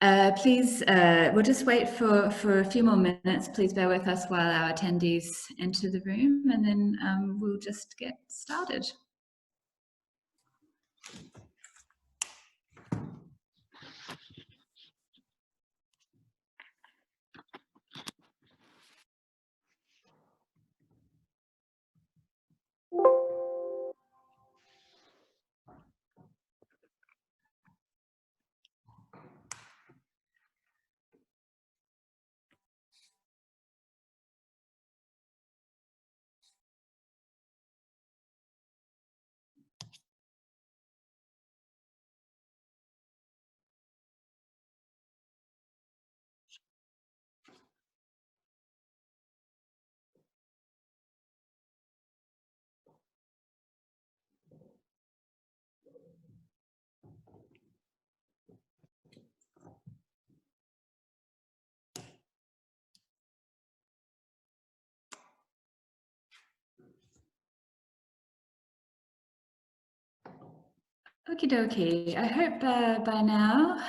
Please, we'll just wait for a few more minutes. Please bear with us while our attendees enter the room, and then we'll just get started. Okie dokie. I hope by now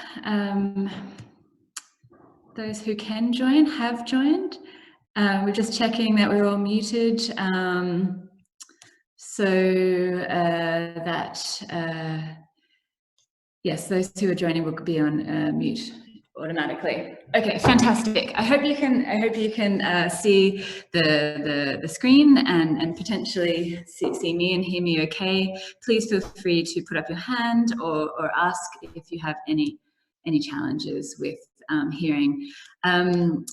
those who can join have joined. We're just checking that we're all muted, so that yes, those who are joining will be on mute automatically. Okay, fantastic. I hope you can see the screen and potentially see me and hear me okay. Please feel free to put up your hand or ask if you have any challenges with hearing.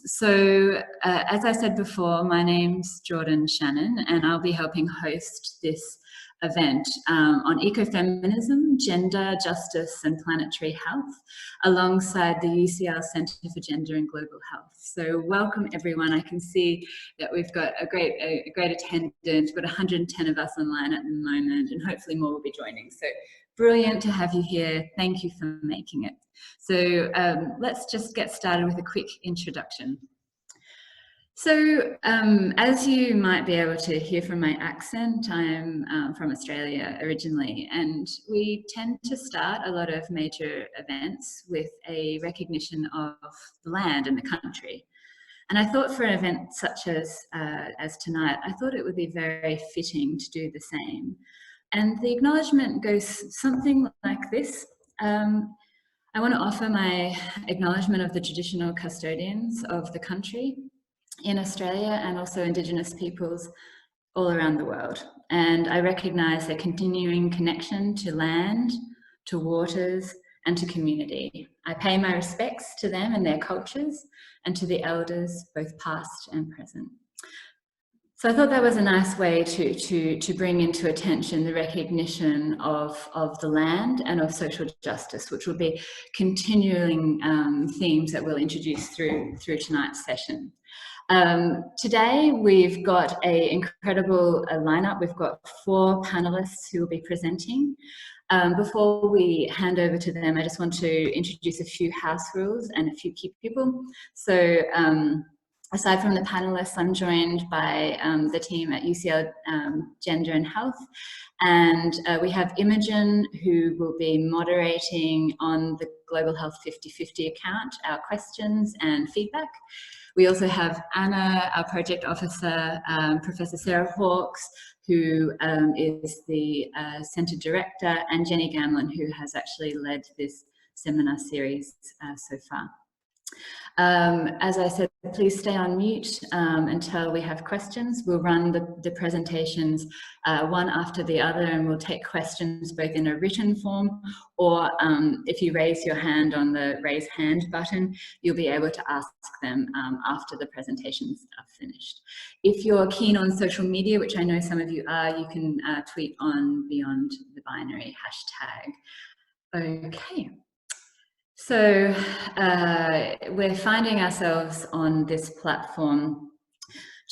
So as I said before, my name's Jordan Shannon, and I'll be helping host this event on ecofeminism, gender, justice and planetary health, alongside the UCL Centre for Gender and Global Health. So welcome everyone. I can see that we've got a great attendance. We've got 110 of us online at the moment, and hopefully more will be joining. So brilliant to have you here. Thank you for making it. So let's just get started with a quick introduction. So as you might be able to hear from my accent, I'm from Australia originally, and we tend to start a lot of major events with a recognition of the land and the country. And I thought for an event such as tonight, I thought it would be very fitting to do the same. And the acknowledgement goes something like this. I want to offer my acknowledgement of the traditional custodians of the country in Australia, and also Indigenous peoples all around the world. And I recognise their continuing connection to land, to waters, and to community. I pay my respects to them and their cultures, and to the elders, both past and present. So I thought that was a nice way to bring into attention the recognition of the land and of social justice, which will be continuing themes that we'll introduce through tonight's session. Today we've got an incredible lineup. We've got 4 panelists who will be presenting. Before we hand over to them, I just want to introduce a few house rules and a few key people. So aside from the panelists, I'm joined by the team at UCL Gender and Health, and we have Imogen, who will be moderating on the Global Health 50/50 account, our questions and feedback. We also have Anna, our project officer, Professor Sarah Hawkes, who is the Centre Director, and Jenny Gamlin, who has actually led this seminar series so far. As I said, please stay on mute until we have questions. We'll run the presentations one after the other, and we'll take questions both in a written form, or if you raise your hand on the raise hand button, you'll be able to ask them after the presentations are finished. If you're keen on social media, which I know some of you are, you can tweet on Beyond the Binary hashtag. Okay. So we're finding ourselves on this platform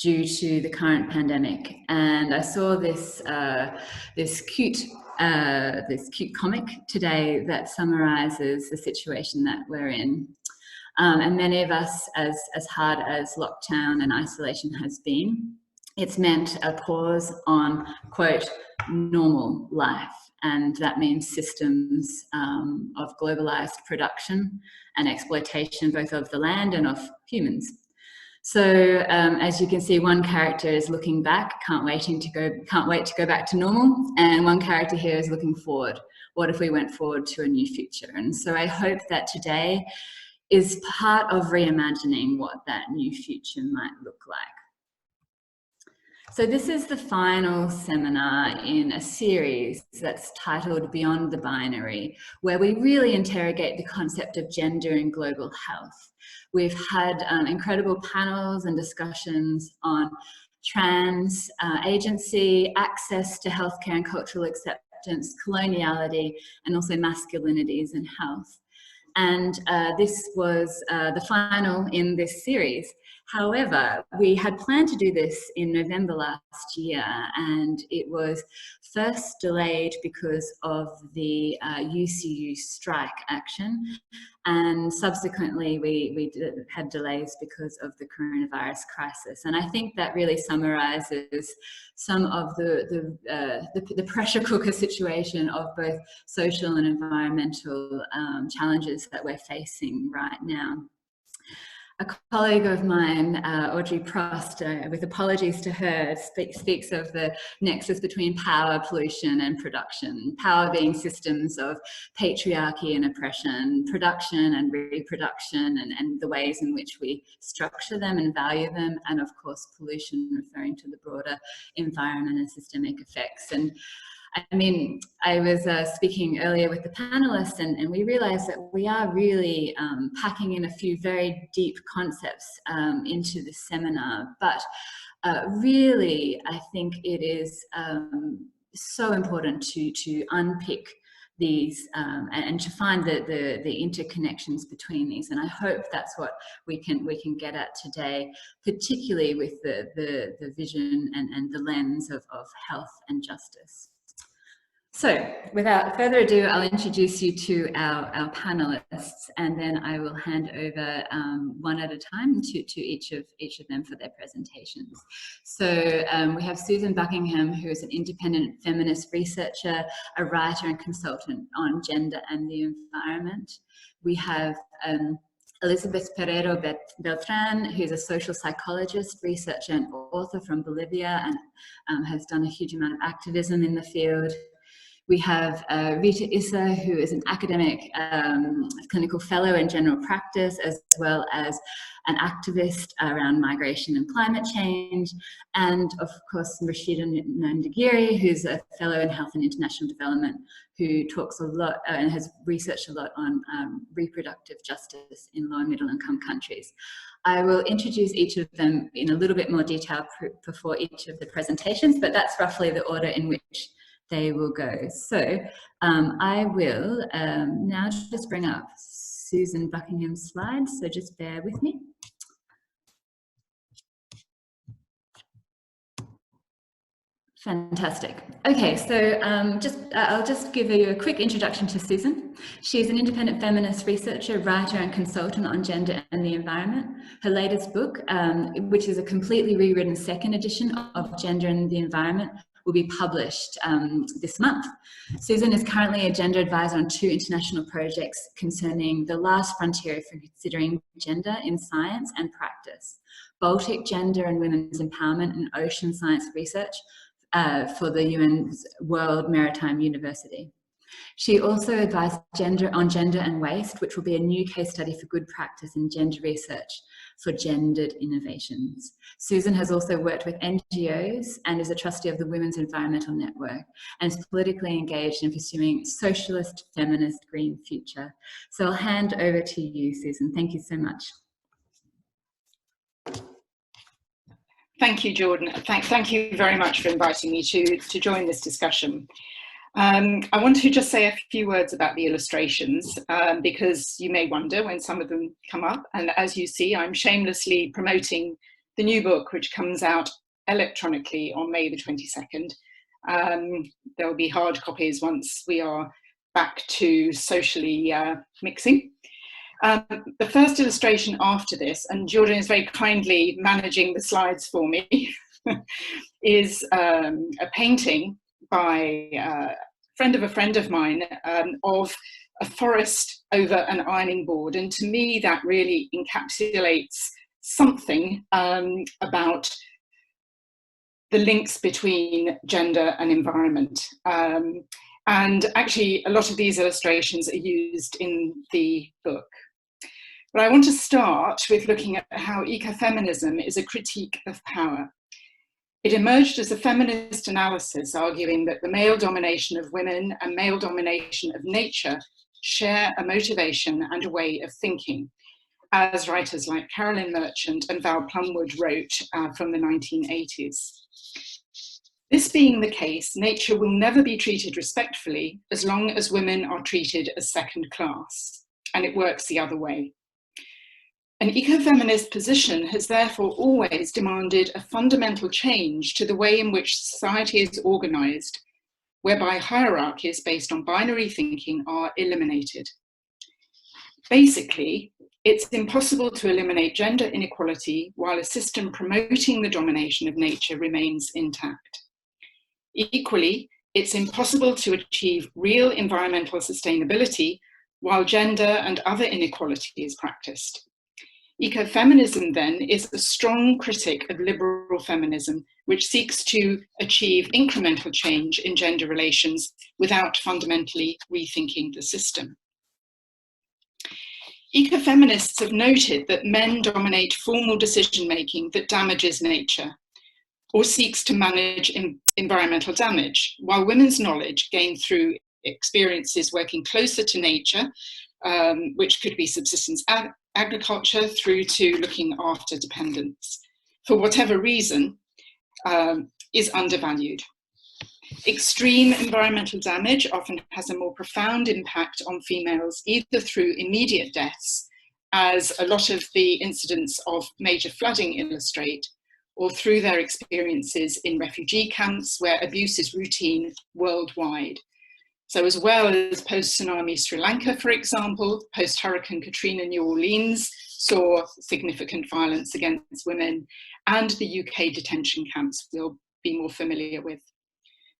due to the current pandemic, and I saw this this cute comic today that summarises the situation that we're in. And many of us, as hard as lockdown and isolation has been, it's meant a pause on, quote, normal life. And that means systems of globalized production and exploitation, both of the land and of humans. So as you can see, one character is looking back, can't wait to go back to normal, and one character here is looking forward. What if we went forward to a new future? And so I hope that today is part of reimagining what that new future might look like. So this is the final seminar in a series that's titled Beyond the Binary, where we really interrogate the concept of gender in global health. We've had incredible panels and discussions on trans agency, access to healthcare and cultural acceptance, coloniality, and also masculinities in health. And this was the final in this series. However, we had planned to do this in November last year, and it was first delayed because of the UCU strike action, and subsequently we had delays because of the coronavirus crisis. And I think that really summarizes some of the pressure cooker situation of both social and environmental challenges that we're facing right now. A colleague of mine, Audrey Prost, with apologies to her, speaks of the nexus between power, pollution, and production. Power being systems of patriarchy and oppression, production and reproduction, and the ways in which we structure them and value them, and of course pollution, referring to the broader environment and systemic effects. And I mean, I was speaking earlier with the panelists, and we realized that we are really packing in a few very deep concepts into this seminar. But really, I think it is so important to unpick these and to find the interconnections between these. And I hope that's what we can get at today, particularly with the vision and the lens of health and justice. So without further ado, I'll introduce you to our panelists, and then I will hand over one at a time to each of them for their presentations. So we have Susan Buckingham, who is an independent feminist researcher, a writer and consultant on gender and the environment. We have Elizabeth Pereiro Beltran, who's a social psychologist, researcher and author from Bolivia, and has done a huge amount of activism in the field. We have Rita Issa, who is an academic clinical fellow in general practice, as well as an activist around migration and climate change. And of course, Rashida Nandagiri, who's a fellow in health and international development, who talks a lot and has researched a lot on reproductive justice in low and middle income countries. I will introduce each of them in a little bit more detail before each of the presentations, but that's roughly the order in which they will go. So I will now just bring up Susan Buckingham's slides, so just bear with me. Fantastic. Okay, so I'll just give you a quick introduction to Susan. She's an independent feminist researcher, writer and consultant on gender and the environment. Her latest book, which is a completely rewritten second edition of Gender and the Environment, will be published this month. Susan is currently a gender advisor on 2 international projects concerning the last frontier for considering gender in science and practice: Baltic Gender and Women's Empowerment and Ocean Science Research for the UN's World Maritime University. She also advised on gender and waste, which will be a new case study for good practice in gender research for gendered innovations. Susan has also worked with NGOs and is a trustee of the Women's Environmental Network, and is politically engaged in pursuing socialist, feminist, green future. So I'll hand over to you, Susan. Thank you so much. Thank you, Jordan. Thank you very much for inviting me to join this discussion. I want to just say a few words about the illustrations, because you may wonder when some of them come up. And as you see, I'm shamelessly promoting the new book, which comes out electronically on May the 22nd. There will be hard copies once we are back to socially mixing. The first illustration after this, and Jordan is very kindly managing the slides for me, is a painting by a friend of mine of a forest over an ironing board. And to me, that really encapsulates something about the links between gender and environment. And actually, a lot of these illustrations are used in the book. But I want to start with looking at how ecofeminism is a critique of power. It emerged as a feminist analysis, arguing that the male domination of women and male domination of nature share a motivation and a way of thinking, as writers like Carolyn Merchant and Val Plumwood wrote from the 1980s. This being the case, nature will never be treated respectfully as long as women are treated as second class, and it works the other way. An ecofeminist position has therefore always demanded a fundamental change to the way in which society is organised, whereby hierarchies based on binary thinking are eliminated. Basically, it's impossible to eliminate gender inequality while a system promoting the domination of nature remains intact. Equally, it's impossible to achieve real environmental sustainability while gender and other inequality is practiced. Ecofeminism, then, is a strong critic of liberal feminism, which seeks to achieve incremental change in gender relations without fundamentally rethinking the system. Ecofeminists have noted that men dominate formal decision-making that damages nature or seeks to manage environmental damage, while women's knowledge gained through experiences working closer to nature, which could be subsistence agriculture through to looking after dependents, for whatever reason, is undervalued. Extreme environmental damage often has a more profound impact on females, either through immediate deaths, as a lot of the incidents of major flooding illustrate, or through their experiences in refugee camps where abuse is routine worldwide. So as well as post-tsunami Sri Lanka, for example, post-Hurricane Katrina New Orleans saw significant violence against women, and the UK detention camps we'll be more familiar with.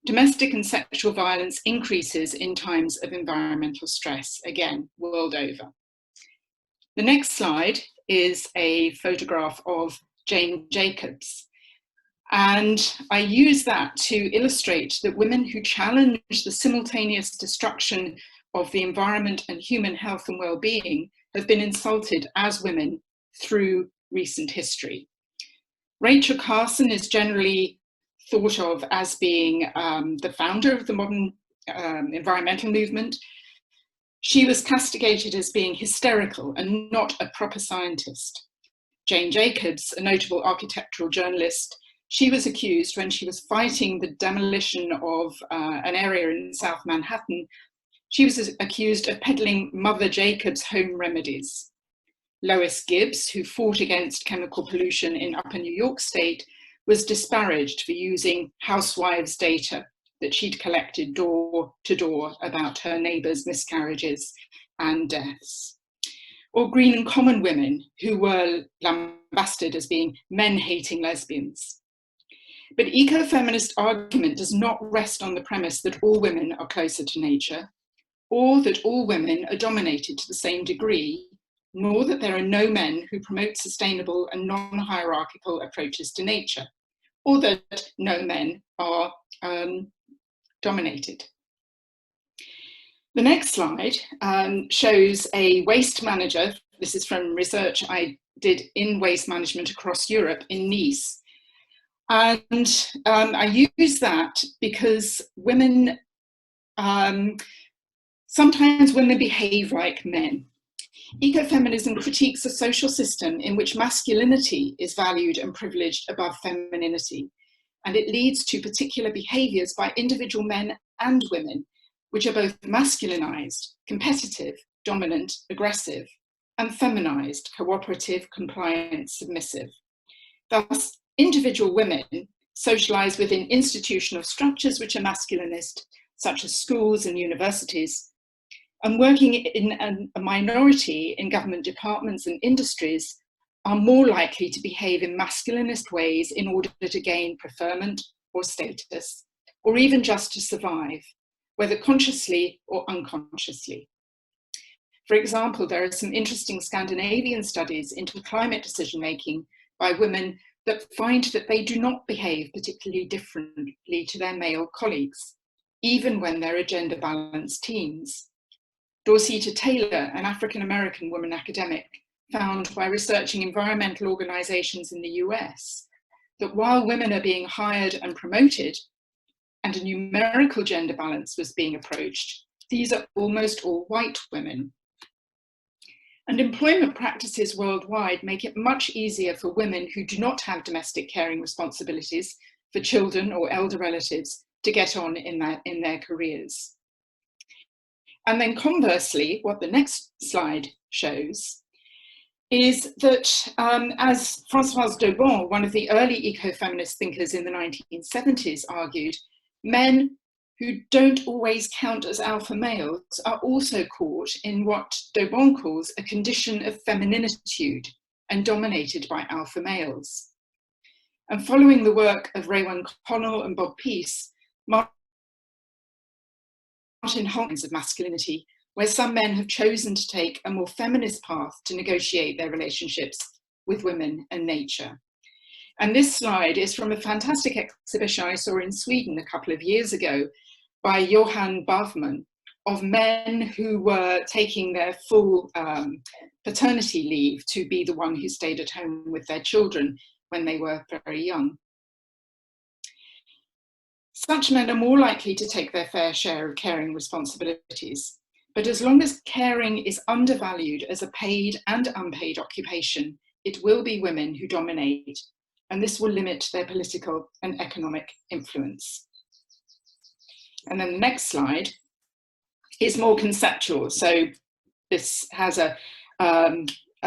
Domestic and sexual violence increases in times of environmental stress, again, world over. The next slide is a photograph of Jane Jacobs. And I use that to illustrate that women who challenge the simultaneous destruction of the environment and human health and well-being have been insulted as women through recent history. Rachel Carson is generally thought of as being the founder of the modern environmental movement. She was castigated as being hysterical and not a proper scientist. Jane Jacobs, a notable architectural journalist, she was accused when she was fighting the demolition of an area in South Manhattan. She was accused of peddling Mother Jacobs home remedies. Lois Gibbs, who fought against chemical pollution in Upper New York State, was disparaged for using housewives' data that she'd collected door to door about her neighbours' miscarriages and deaths. Or green and common women who were lambasted as being men-hating lesbians. But ecofeminist argument does not rest on the premise that all women are closer to nature, or that all women are dominated to the same degree, nor that there are no men who promote sustainable and non-hierarchical approaches to nature, or that no men are dominated. The next slide shows a waste manager. This is from research I did in waste management across Europe in Nice. And I use that because women, sometimes women behave like men. Ecofeminism critiques a social system in which masculinity is valued and privileged above femininity, and it leads to particular behaviours by individual men and women, which are both masculinized, competitive, dominant, aggressive, and feminized, cooperative, compliant, submissive. Thus, individual women socialize within institutional structures which are masculinist, such as schools and universities, and working in a minority in government departments and industries are more likely to behave in masculinist ways in order to gain preferment or status, or even just to survive, whether consciously or unconsciously. For example, there are some interesting Scandinavian studies into climate decision-making by women that find that they do not behave particularly differently to their male colleagues, even when they're a gender-balanced teams. Dorsita Taylor, an African-American woman academic, found by researching environmental organizations in the US that while women are being hired and promoted and a numerical gender balance was being approached, these are almost all white women. And employment practices worldwide make it much easier for women who do not have domestic caring responsibilities for children or elder relatives to get on in their careers. And then conversely, what the next slide shows is that, as Françoise Daubon, one of the early eco-feminist thinkers in the 1970s, argued, men who don't always count as alpha males are also caught in what Daubon calls a condition of femininitude and dominated by alpha males. And following the work of Raewyn Connell and Bob Peace, Martin Holmes of masculinity, where some men have chosen to take a more feminist path to negotiate their relationships with women and nature. And this slide is from a fantastic exhibition I saw in Sweden a couple of years ago by Johan Bavman, of men who were taking their full paternity leave to be the one who stayed at home with their children when they were very young. Such men are more likely to take their fair share of caring responsibilities, but as long as caring is undervalued as a paid and unpaid occupation, it will be women who dominate, and this will limit their political and economic influence. And then the next slide is more conceptual. So this has a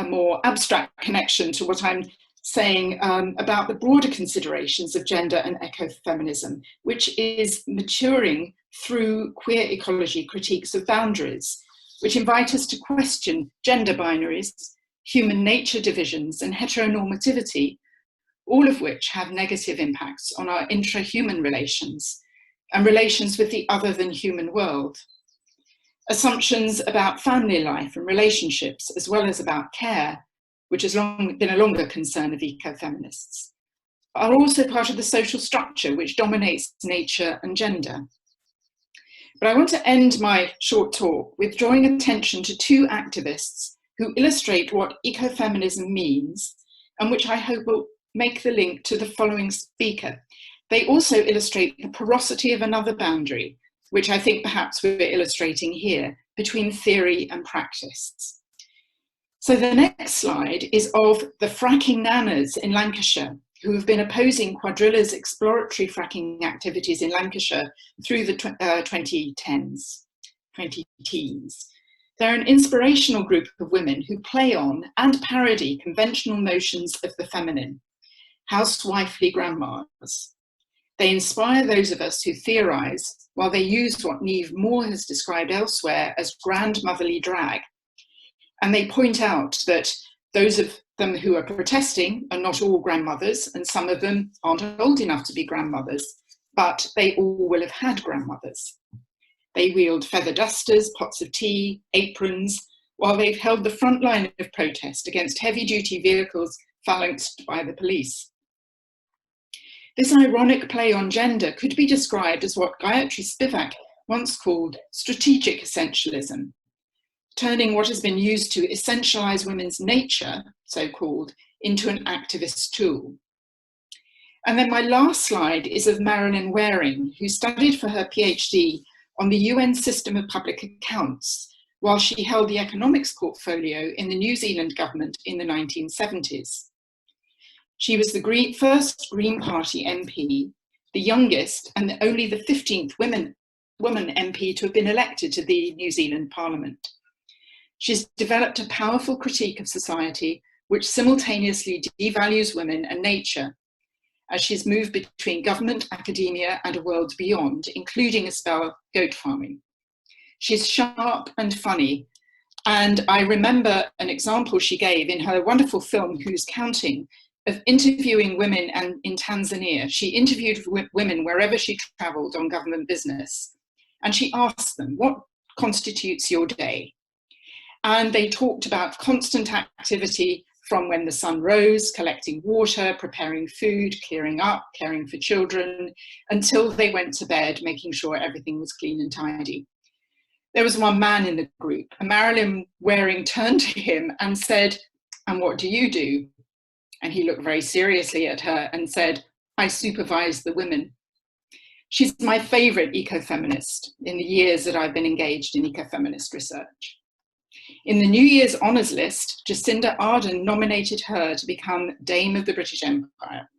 more abstract connection to what I'm saying about the broader considerations of gender and ecofeminism, which is maturing through queer ecology critiques of boundaries, which invite us to question gender binaries, human nature divisions, and heteronormativity, all of which have negative impacts on our intra-human relations and relations with the other than human world. Assumptions about family life and relationships, as well as about care, which has long been a longer concern of ecofeminists, are also part of the social structure which dominates nature and gender. But I want to end my short talk with drawing attention to two activists who illustrate what ecofeminism means, and which I hope will make the link to the following speaker. They also illustrate the porosity of another boundary, which I think perhaps we're illustrating here, between theory and practice. So the next slide is of the fracking nanas in Lancashire, who have been opposing Quadrilla's exploratory fracking activities in Lancashire through the 2010s. They're an inspirational group of women who play on and parody conventional notions of the feminine, housewifely grandmas. They inspire those of us who theorise, while they use what Niamh Moore has described elsewhere as grandmotherly drag. And they point out that those of them who are protesting are not all grandmothers, and some of them aren't old enough to be grandmothers, but they all will have had grandmothers. They wield feather dusters, pots of tea, aprons, while they've held the front line of protest against heavy-duty vehicles phalanxed by the police. This ironic play on gender could be described as what Gayatri Spivak once called strategic essentialism, turning what has been used to essentialise women's nature, so-called, into an activist tool. And then my last slide is of Marilyn Waring, who studied for her PhD on the UN system of public accounts, while she held the economics portfolio in the New Zealand government in the 1970s. She was the first Green Party MP, the youngest and only the 15th woman MP to have been elected to the New Zealand Parliament. She's developed a powerful critique of society which simultaneously devalues women and nature, as she's moved between government, academia and a world beyond, including a spell goat farming. She's sharp and funny, And I remember an example she gave in her wonderful film, Who's Counting, of interviewing women in Tanzania. She interviewed women wherever she traveled on government business. And she asked them, what constitutes your day? And they talked about constant activity from when the sun rose, collecting water, preparing food, clearing up, caring for children, until they went to bed, making sure everything was clean and tidy. There was one man in the group, and Marilyn Waring turned to him and said, "And what do you do?" And he looked very seriously at her and said, "I supervise the women." She's my favourite ecofeminist in the years that I've been engaged in ecofeminist research. In the New Year's Honours List, Jacinda Ardern nominated her to become Dame of the British Empire,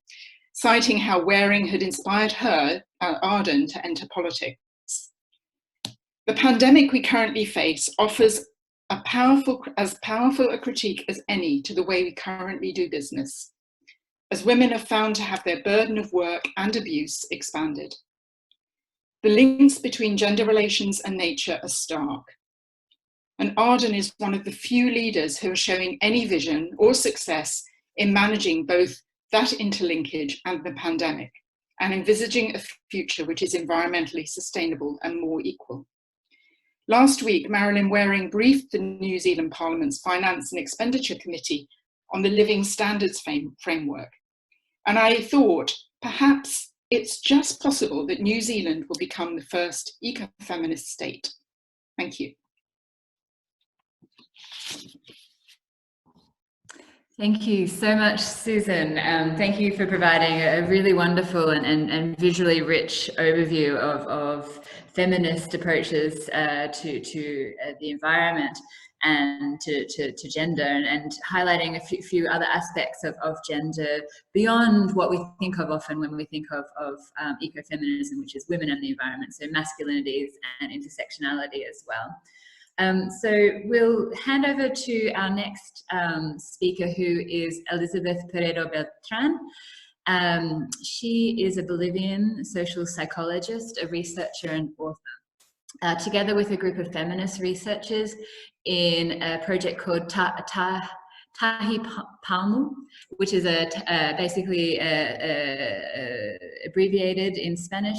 citing how Waring had inspired her, Ardern, to enter politics. The pandemic we currently face offers as powerful a critique as any to the way we currently do business, as women are found to have their burden of work and abuse expanded. The links between gender relations and nature are stark. And Ardern is one of the few leaders who are showing any vision or success in managing both that interlinkage and the pandemic, and envisaging a future which is environmentally sustainable and more equal. Last week, Marilyn Waring briefed the New Zealand Parliament's Finance and Expenditure Committee on the Living Standards framework. And I thought, perhaps it's just possible that New Zealand will become the first ecofeminist state. Thank you. Thank you so much, Susan. Thank you for providing a really wonderful and visually rich overview of feminist approaches to the environment and to gender, and highlighting a few other aspects of gender beyond what we think of often when we think of ecofeminism, which is women and the environment, so masculinities and intersectionality as well. So we'll hand over to our next speaker, who is Elizabeth Peredo Beltran. She is a Bolivian social psychologist, a researcher and author, together with a group of feminist researchers in a project called Tahi Palmu, which is basically a abbreviated in Spanish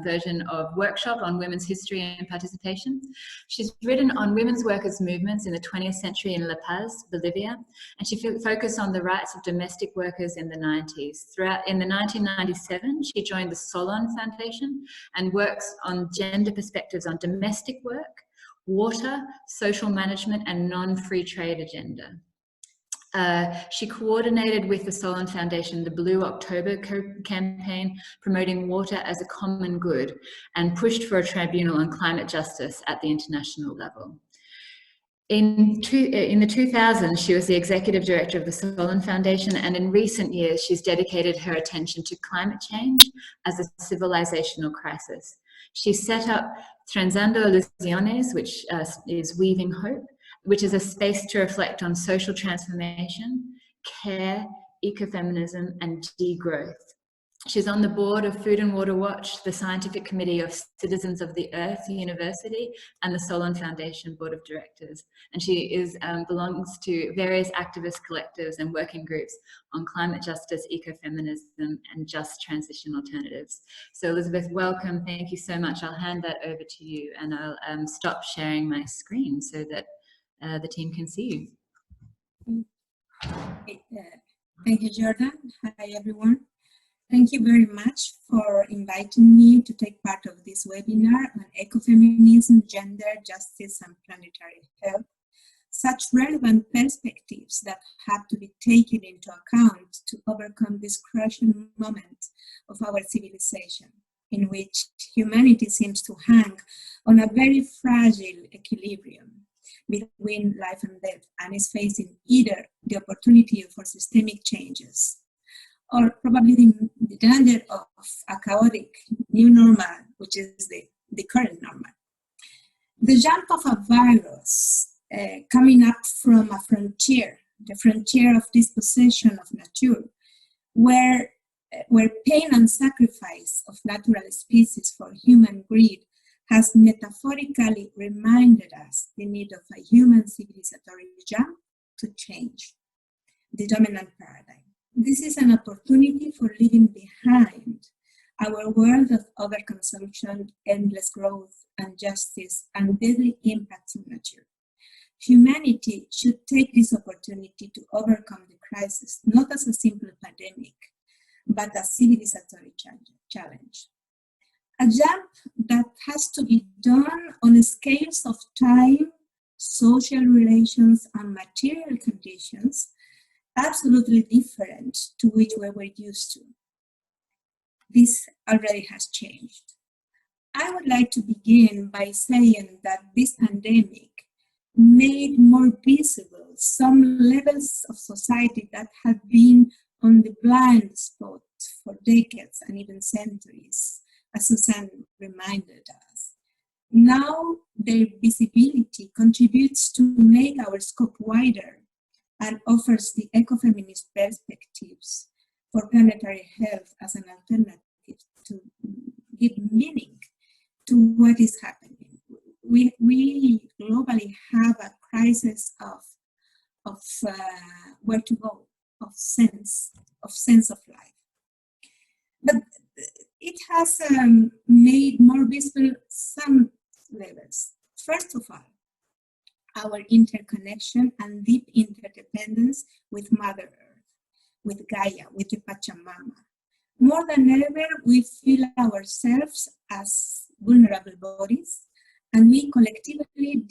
version of workshop on women's history and participation. She's written on women's workers' movements in the 20th century in La Paz, Bolivia, and she focused on the rights of domestic workers in the 90s. In 1997, she joined the Solon Foundation and works on gender perspectives on domestic work, water, social management, and non-free trade agenda. She coordinated with the Solon Foundation the Blue October campaign promoting water as a common good, and pushed for a tribunal on climate justice at the international level. In the 2000s, she was the executive director of the Solon Foundation, and in recent years, she's dedicated her attention to climate change as a civilizational crisis. She set up Transando Ilusiones, which is Weaving Hope, which is a space to reflect on social transformation, care, ecofeminism, and degrowth. She's on the board of Food and Water Watch, the Scientific Committee of Citizens of the Earth University, and the Solon Foundation Board of Directors. And she belongs to various activist collectives and working groups on climate justice, ecofeminism, and just transition alternatives. So Elizabeth, welcome. Thank you so much. I'll hand that over to you, and I'll stop sharing my screen so that the team can see you. Thank you, Jordan. Hi, everyone. Thank you very much for inviting me to take part of this webinar on ecofeminism, gender, justice, and planetary health. Such relevant perspectives that have to be taken into account to overcome this crucial moment of our civilization, in which humanity seems to hang on a very fragile equilibrium between life and death, and is facing either the opportunity for systemic changes or probably the danger of a chaotic new normal, which is the current normal. The jump of a virus coming up from a frontier, the frontier of dispossession of nature, where pain and sacrifice of natural species for human greed has metaphorically reminded us the need of a human civilizatory jump to change the dominant paradigm. This is an opportunity for leaving behind our world of overconsumption, endless growth, injustice, and deadly impacts on nature. Humanity should take this opportunity to overcome the crisis, not as a simple pandemic, but a civilizatory challenge. A jump that has to be done on scales of time, social relations, and material conditions absolutely different to which we were used to. This already has changed. I would like to begin by saying that this pandemic made more visible some levels of society that had been on the blind spot for decades and even centuries, as Susan reminded us. Now their visibility contributes to make our scope wider and offers the ecofeminist perspectives for planetary health as an alternative to give meaning to what is happening. We globally have a crisis of where to go, of sense of life. But it has made more visible some levels. First of all, our interconnection and deep interdependence with Mother Earth, with Gaia, with the Pachamama. More than ever, we feel ourselves as vulnerable bodies, and we collectively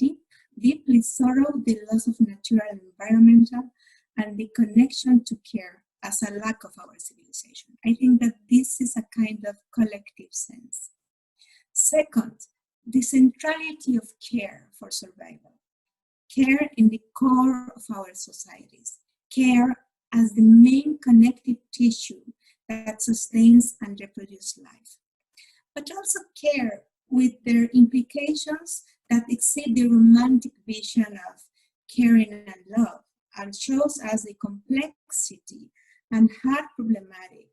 deeply sorrow the loss of natural and environmental and the connection to care as a lack of our civilization. I think that this is a kind of collective sense. Second, the centrality of care for survival. Care in the core of our societies. Care as the main connective tissue that sustains and reproduces life. But also care with their implications that exceed the romantic vision of caring and love, and shows us the complexity and hard problematic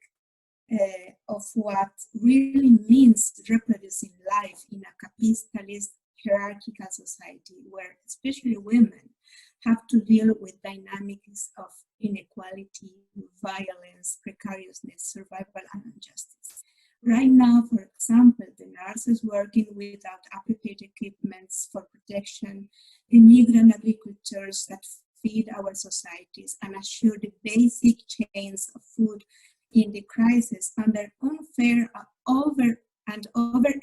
of what really means reproducing life in a capitalist hierarchical society where especially women have to deal with dynamics of inequality, violence, precariousness, survival, and injustice. Right now, for example, the nurses working without appropriate equipments for protection, the migrant agricultures that feed our societies and assure the basic chains of food in the crisis under unfair over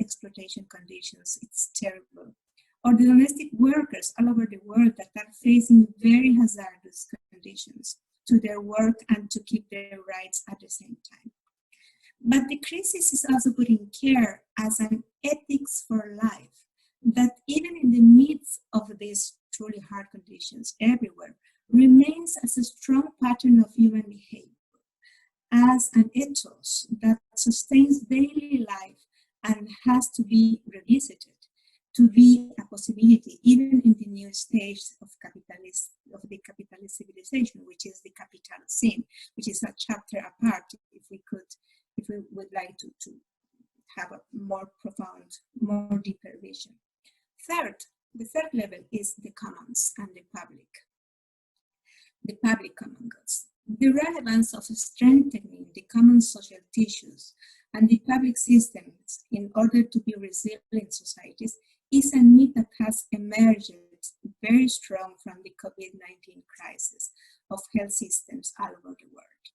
exploitation conditions. It's terrible. Or the domestic workers all over the world that are facing very hazardous conditions to their work and to keep their rights at the same time. But the crisis is also putting care as an ethics for life, that even in the midst of these truly hard conditions everywhere, remains as a strong pattern of human behavior, as an ethos that sustains daily life and has to be revisited to be a possibility, even in the new stage of the capitalist civilization, which is the capital sin, which is a chapter apart. If we would like to have a more profound, more deeper vision. The third level is the commons and the public common goods. The relevance of strengthening the common social tissues and the public systems in order to be resilient societies is a need that has emerged very strong from the COVID-19 crisis of health systems all over the world.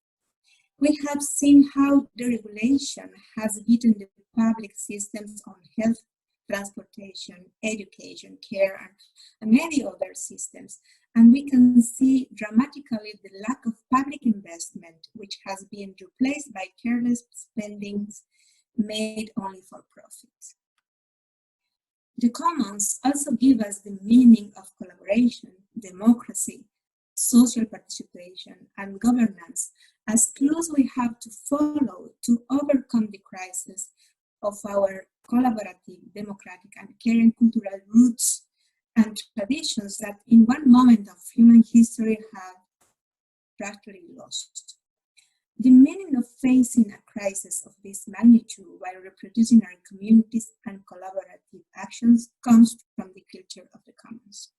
We have seen how deregulation has beaten the public systems on health, transportation, education, care, and many other systems. And we can see dramatically the lack of public investment, which has been replaced by careless spendings made only for profit. The commons also give us the meaning of collaboration, democracy, social participation, and governance as clues we have to follow to overcome the crisis of our collaborative, democratic, and caring cultural roots and traditions that in one moment of human history have practically lost. The meaning of facing a crisis of this magnitude while reproducing our communities and collaborative actions comes from the culture of the commons.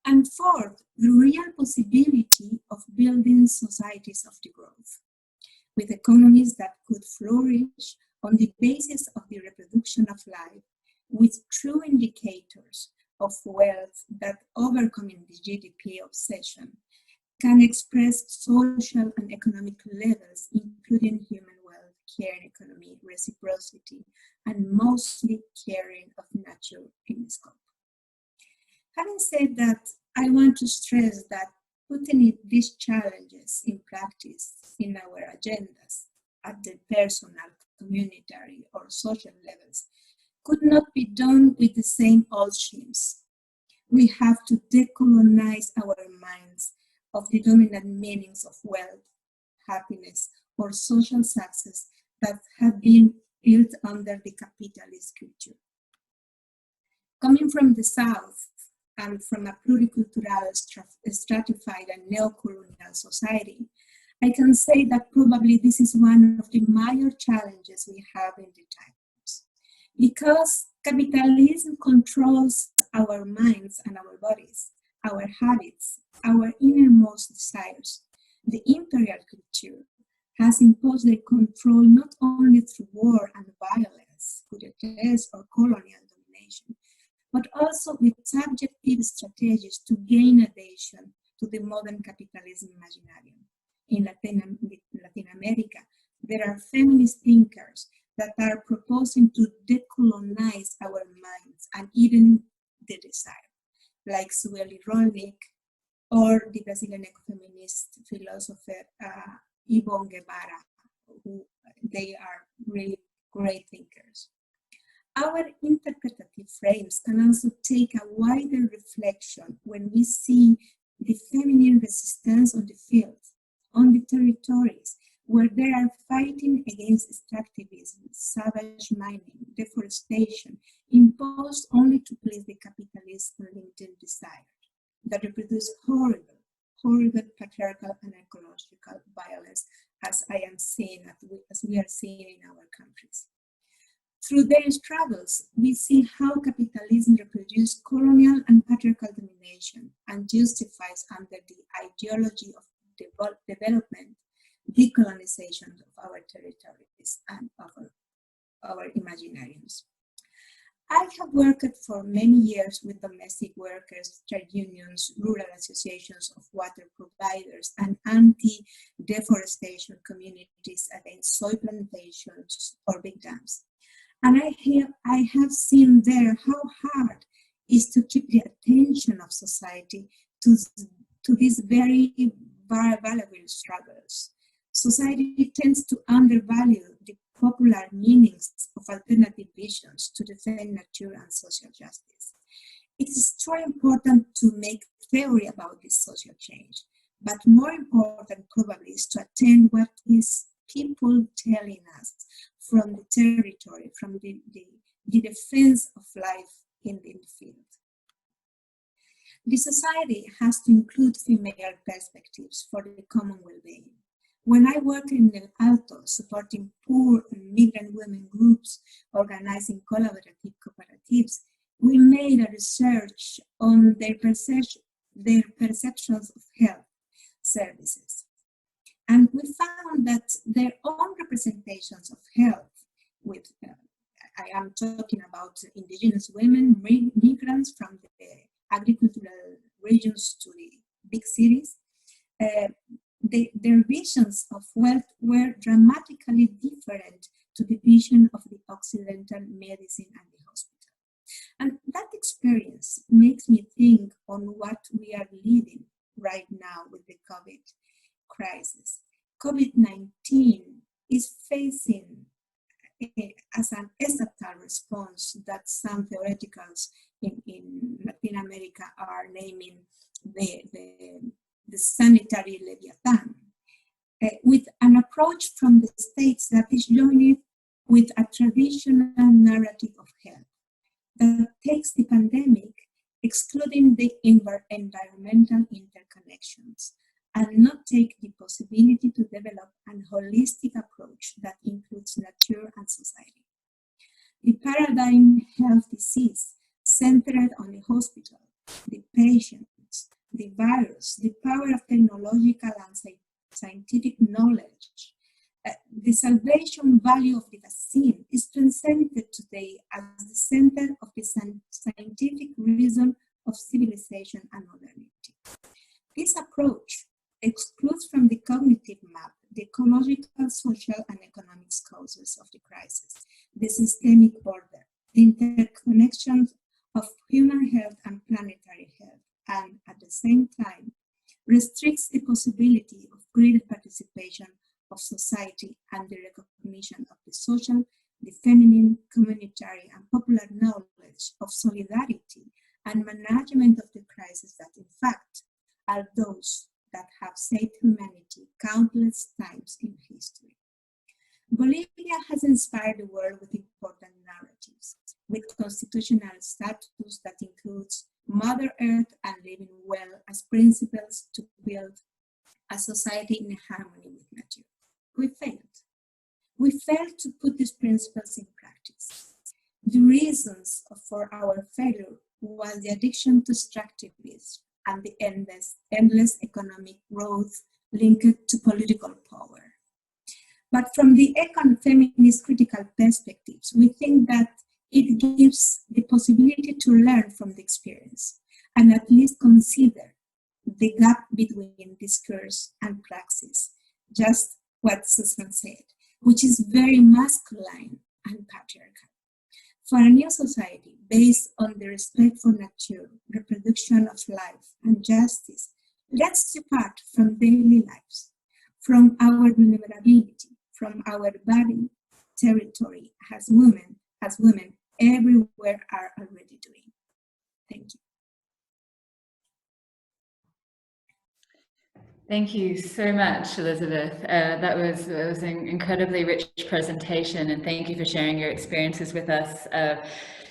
And fourth, the real possibility of building societies of the growth, with economies that could flourish on the basis of the reproduction of life, with true indicators of wealth that, overcoming the GDP obsession, can express social and economic levels, including human wealth, caring economy, reciprocity, and mostly caring of nature in scope. Having said that, I want to stress that putting these challenges in practice in our agendas at the personal, communitary, or social levels could not be done with the same old schemes. We have to decolonize our minds of the dominant meanings of wealth, happiness, or social success that have been built under the capitalist culture. Coming from the South and from a pluricultural, stratified and neo-colonial society, I can say that probably this is one of the major challenges we have in the times. Because capitalism controls our minds and our bodies, our habits, our innermost desires. The imperial culture has imposed their control not only through war and violence, coup d'etats, or colonial domination, but also with subjective strategies to gain adhesion to the modern capitalism imaginarium. In Latin America, there are feminist thinkers that are proposing to decolonize our minds and even the desire, like Sueli Rolnik, or the Brazilian ecofeminist philosopher Ivonne Guevara, who they are really great thinkers. Our interpretative frames can also take a wider reflection when we see the feminine resistance on the fields, on the territories, where they are fighting against extractivism, savage mining, deforestation, imposed only to please the capitalist and limited desire that reproduce horrible patriarchal and ecological violence, as we are seeing in our countries. Through their struggles, we see how capitalism reproduces colonial and patriarchal domination and justifies under the ideology of development, decolonization of our territories and of our imaginariums. I have worked for many years with domestic workers, trade unions, rural associations of water providers, and anti-deforestation communities against soy plantations or big dams. And I have seen there how hard it is to keep the attention of society to these very valuable struggles. Society tends to undervalue the popular meanings of alternative visions to defend nature and social justice. It is truly important to make theory about this social change, but more important probably is to attend what is people telling us from the territory, from the defense of life in the field. The society has to include female perspectives for the common well-being. When I work in El Alto, supporting poor and migrant women groups, organizing collaborative cooperatives, we made a research on their perceptions of health services. And we found that their own representations of health, with I am talking about indigenous women, migrants from the agricultural regions to the big cities, their visions of wealth were dramatically different to the vision of the Occidental medicine and the hospital. And that experience makes me think on what we are living right now with the COVID crisis. COVID-19 is facing as an estatal response that some theoreticals in Latin America are naming the sanitary Leviathan, with an approach from the states that is joined with a traditional narrative of health that takes the pandemic, excluding the environmental interconnections, and not take the possibility to develop and power of technological and scientific knowledge, the salvation value of the vaccine is presented today as the center of the scientific reason of civilization and modernity. This approach excludes from the cognitive map the ecological, social, and economic causes of the crisis, the systemic order, the interconnections of human health and planetary health, and at the same time restricts the possibility of greater participation of society and the recognition of the social, the feminine, communitary, and popular knowledge of solidarity and management of the crisis that, in fact, are those that have saved humanity countless times in history. Bolivia has inspired the world with important narratives, with constitutional status that includes Mother Earth and living well as principles to build a society in harmony with nature. We failed. We failed to put these principles in practice. The reasons for our failure was the addiction to extractivism and the endless economic growth linked to political power. But from the ecofeminist critical perspectives, we think that it gives the possibility to learn from the experience and at least consider the gap between discourse and praxis, just what Susan said, which is very masculine and patriarchal. For a new society based on the respect for nature, reproduction of life, and justice, let's depart from daily lives, from our vulnerability, from our body territory as women everywhere are already doing. Thank you. Thank you so much, Elizabeth. That was an incredibly rich presentation, and thank you for sharing your experiences with us,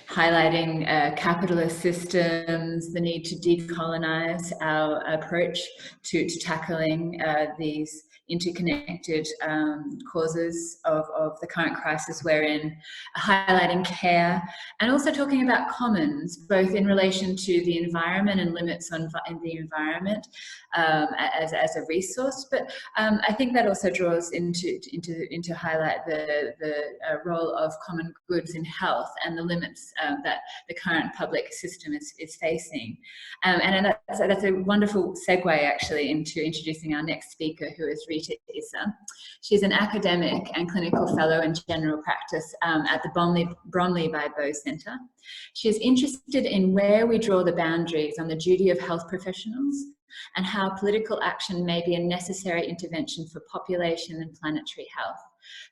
highlighting capitalist systems, the need to decolonize our approach to tackling these interconnected causes of the current crisis we're in, highlighting care, and also talking about commons, both in relation to the environment and limits on the environment as a resource. But I think that also draws into highlight the role of common goods in health and the limits that the current public system is facing. And that's a wonderful segue actually into introducing our next speaker, who is Rita. She's an academic and clinical fellow in general practice at the Bromley by Bow Centre. She is interested in where we draw the boundaries on the duty of health professionals and how political action may be a necessary intervention for population and planetary health.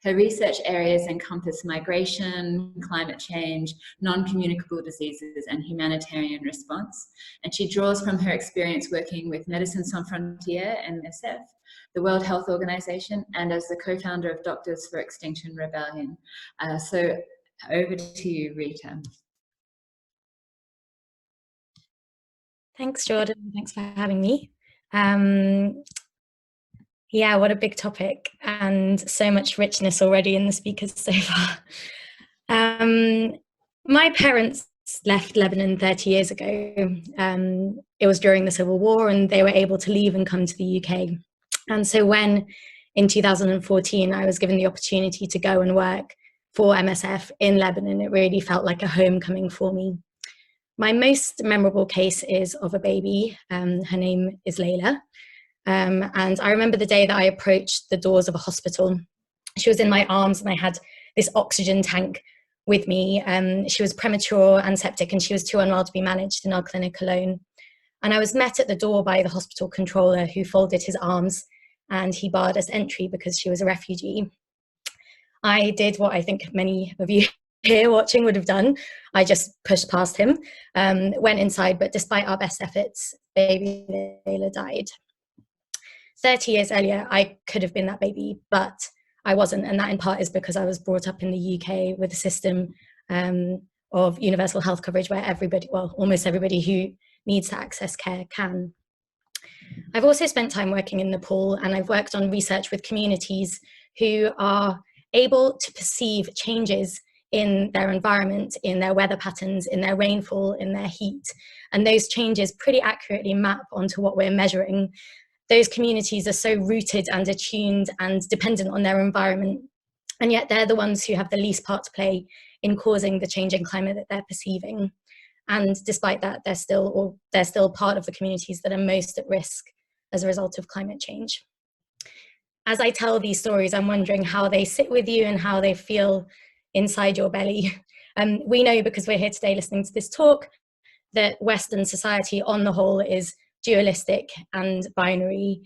Her research areas encompass migration, climate change, non-communicable diseases, and humanitarian response. And she draws from her experience working with Médecins Sans Frontières and MSF, the World Health Organization, and as the co-founder of Doctors for Extinction Rebellion. So over to you, Rita. Thanks, Jordan. Thanks for having me. Yeah, what a big topic, and so much richness already in the speakers so far. My parents left Lebanon 30 years ago. It was during the Civil War, and they were able to leave and come to the UK. And so when, in 2014, I was given the opportunity to go and work for MSF in Lebanon, it really felt like a homecoming for me. My most memorable case is of a baby. Her name is Layla. And I remember the day that I approached the doors of a hospital. She was in my arms and I had this oxygen tank with me. She was premature and septic and she was too unwell to be managed in our clinic alone. And I was met at the door by the hospital controller, who folded his arms and he barred us entry because she was a refugee. I did what I think many of you here watching would have done. I just pushed past him, went inside, but despite our best efforts, baby Layla died. 30 years earlier, I could have been that baby, but I wasn't. And that in part is because I was brought up in the UK with a system of universal health coverage where everybody, well, almost everybody who needs to access care can. I've also spent time working in Nepal, and I've worked on research with communities who are able to perceive changes in their environment, in their weather patterns, in their rainfall, in their heat. And those changes pretty accurately map onto what we're measuring those communities are so rooted and attuned and dependent on their environment, and yet they're the ones who have the least part to play in causing the changing climate that they're perceiving. And despite that, they're still part of the communities that are most at risk as a result of climate change. As I tell these stories, I'm wondering how they sit with you and how they feel inside your belly. We know, because we're here today listening to this talk, that Western society on the whole is dualistic and binary.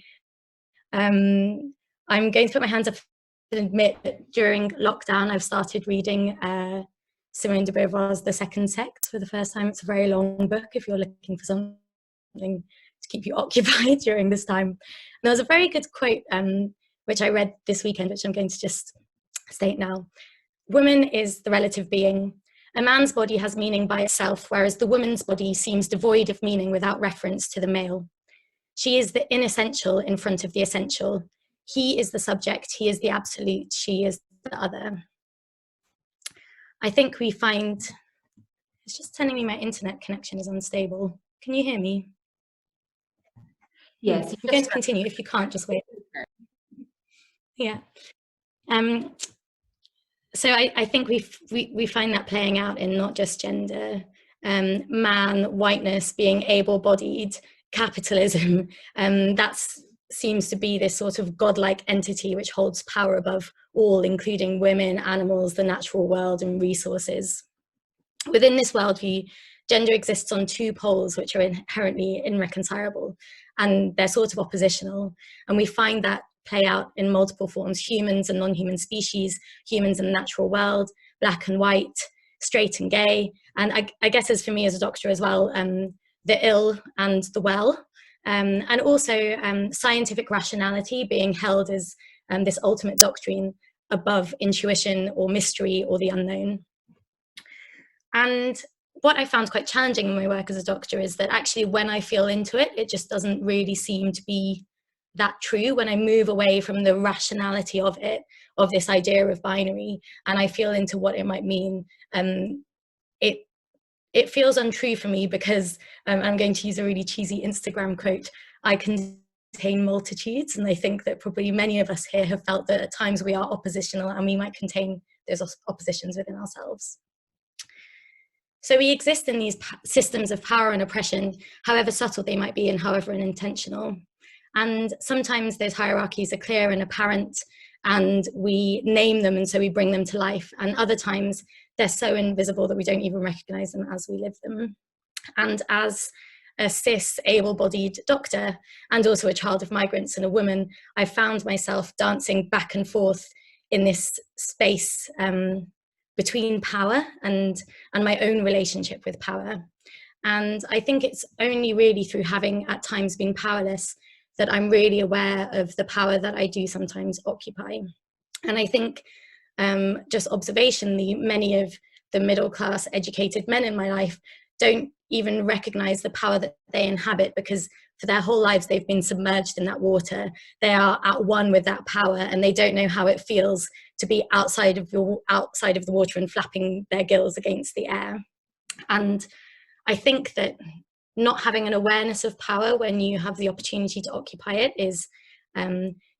I'm going to put my hands up and admit that during lockdown, I've started reading Simone de Beauvoir's The Second Sex for the first time. It's a very long book if you're looking for something to keep you occupied during this time. And there was a very good quote, which I read this weekend, which I'm going to just state now. Woman is the relative being. A man's body has meaning by itself, whereas the woman's body seems devoid of meaning without reference to the male. She is the inessential in front of the essential. He is the subject, he is the absolute, she is the other. I think we find, it's just telling me my internet connection is unstable. Can you hear me? Yes. I'm going to continue. If you can't, just wait. Yeah. So I think we find that playing out in not just gender, man, whiteness, being able-bodied, capitalism. That seems to be this sort of godlike entity which holds power above all, including women, animals, the natural world, and resources. Within this worldview, gender exists on two poles which are inherently irreconcilable, and they're sort of oppositional. And we find that play out in multiple forms: humans and non-human species, humans and the natural world, black and white, straight and gay, and I guess as for me as a doctor as well, the ill and the well, and also scientific rationality being held as this ultimate doctrine above intuition or mystery or the unknown. And what I found quite challenging in my work as a doctor is that actually when I feel into it, it just doesn't really seem to be that true. When I move away from the rationality of it, of this idea of binary, and I feel into what it might mean, it feels untrue for me because I'm going to use a really cheesy Instagram quote: I contain multitudes. And I think that probably many of us here have felt that at times we are oppositional and we might contain those oppositions within ourselves. So we exist in these systems of power and oppression, however subtle they might be and however unintentional. And sometimes those hierarchies are clear and apparent, and we name them, and so we bring them to life. And other times they're so invisible that we don't even recognize them as we live them. And as a cis, able-bodied doctor, and also a child of migrants and a woman, I found myself dancing back and forth in this space between power and my own relationship with power. And I think it's only really through having at times been powerless that I'm really aware of the power that I do sometimes occupy. And I think just observationally, many of the middle class educated men in my life don't even recognize the power that they inhabit, because for their whole lives they've been submerged in that water. They are at one with that power, and they don't know how it feels to be outside of the water and flapping their gills against the air. And I think that not having an awareness of power when you have the opportunity to occupy it is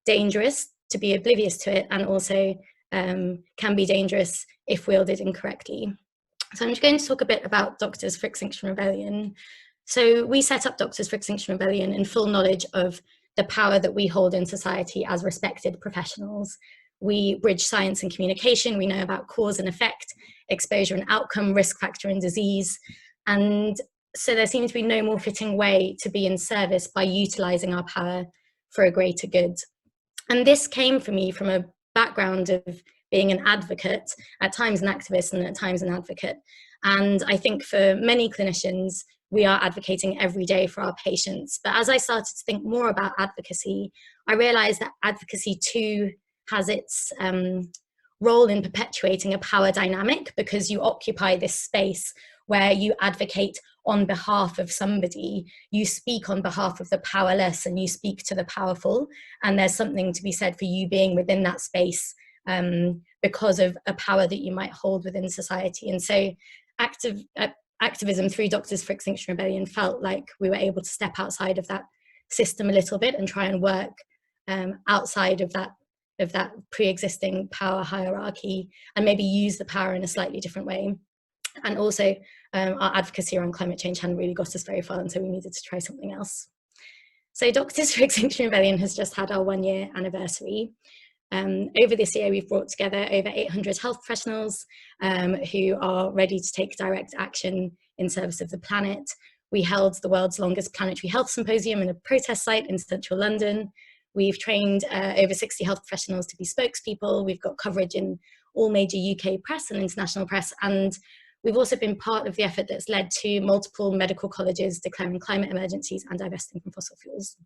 dangerous, to be oblivious to it, and also can be dangerous if wielded incorrectly. So I'm just going to talk a bit about Doctors for Extinction Rebellion. So we set up Doctors for Extinction Rebellion in full knowledge of the power that we hold in society as respected professionals. We bridge science and communication. We know about cause and effect, exposure and outcome, risk factor and disease. And so there seems to be no more fitting way to be in service by utilizing our power for a greater good. And this came for me from a background of being an advocate, at times an activist and at times an advocate. And I think for many clinicians, we are advocating every day for our patients. But as I started to think more about advocacy, I realized that advocacy too has its role in perpetuating a power dynamic, because you occupy this space where you advocate on behalf of somebody, you speak on behalf of the powerless and you speak to the powerful. And there's something to be said for you being within that space because of a power that you might hold within society. And so activism through Doctors for Extinction Rebellion felt like we were able to step outside of that system a little bit and try and work outside of that pre-existing power hierarchy, and maybe use the power in a slightly different way. And also our advocacy around climate change hadn't really got us very far, and so we needed to try something else. So Doctors for Extinction Rebellion has just had our 1-year anniversary. Over this year, we've brought together over 800 health professionals who are ready to take direct action in service of the planet. We held the world's longest planetary health symposium in a protest site in central London. We've trained over 60 health professionals to be spokespeople. We've got coverage in all major UK press and international press. And we've also been part of the effort that's led to multiple medical colleges declaring climate emergencies and divesting from fossil fuels.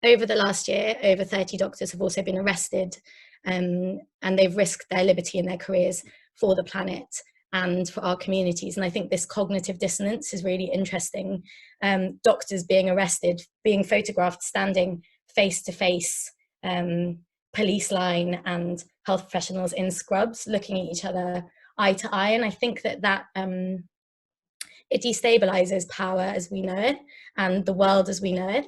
Over the last year, over 30 doctors have also been arrested, and they've risked their liberty and their careers for the planet and for our communities. And I think this cognitive dissonance is really interesting. Doctors being arrested, being photographed standing face to face, police line and health professionals in scrubs looking at each other eye to eye. And I think that it destabilizes power as we know it and the world as we know it.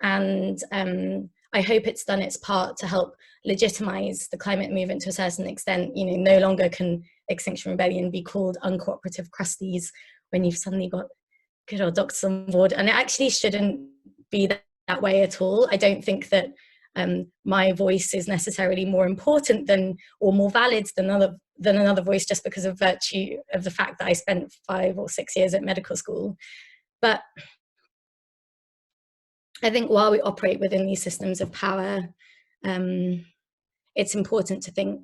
And I hope it's done its part to help legitimize the climate movement to a certain extent. You know, no longer can Extinction Rebellion be called uncooperative crusties when you've suddenly got good old doctors on board. And it actually shouldn't be that way at all. I don't think that my voice is necessarily more important than or more valid than another voice just because of virtue of the fact that I spent 5 or 6 years at medical school. But I think while we operate within these systems of power, it's important to think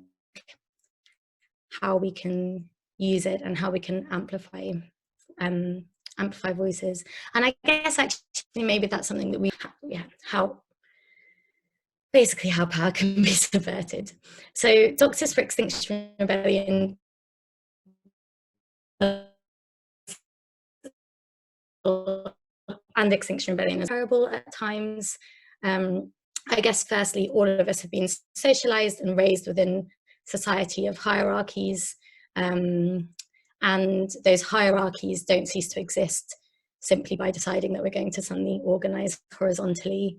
how we can use it and how we can amplify voices. And I guess actually maybe that's something that basically how power can be subverted. So Doctors for Extinction Rebellion and Extinction Rebellion is terrible at times. I guess firstly, all of us have been socialized and raised within society of hierarchies, and those hierarchies don't cease to exist simply by deciding that we're going to suddenly organize horizontally.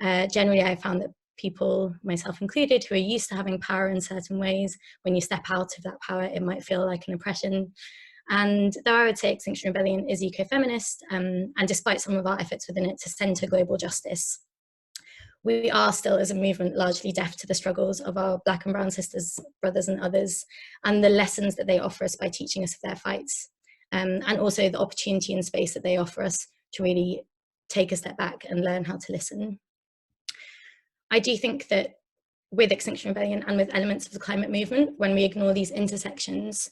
Generally, I found that people, myself included, who are used to having power in certain ways, when you step out of that power, it might feel like an oppression. And though I would say Extinction Rebellion is eco-feminist, and despite some of our efforts within it to centre global justice, we are still, as a movement, largely deaf to the struggles of our Black and brown sisters, brothers and others, and the lessons that they offer us by teaching us of their fights, and also the opportunity and space that they offer us to really take a step back and learn how to listen. I do think that with Extinction Rebellion and with elements of the climate movement, when we ignore these intersections,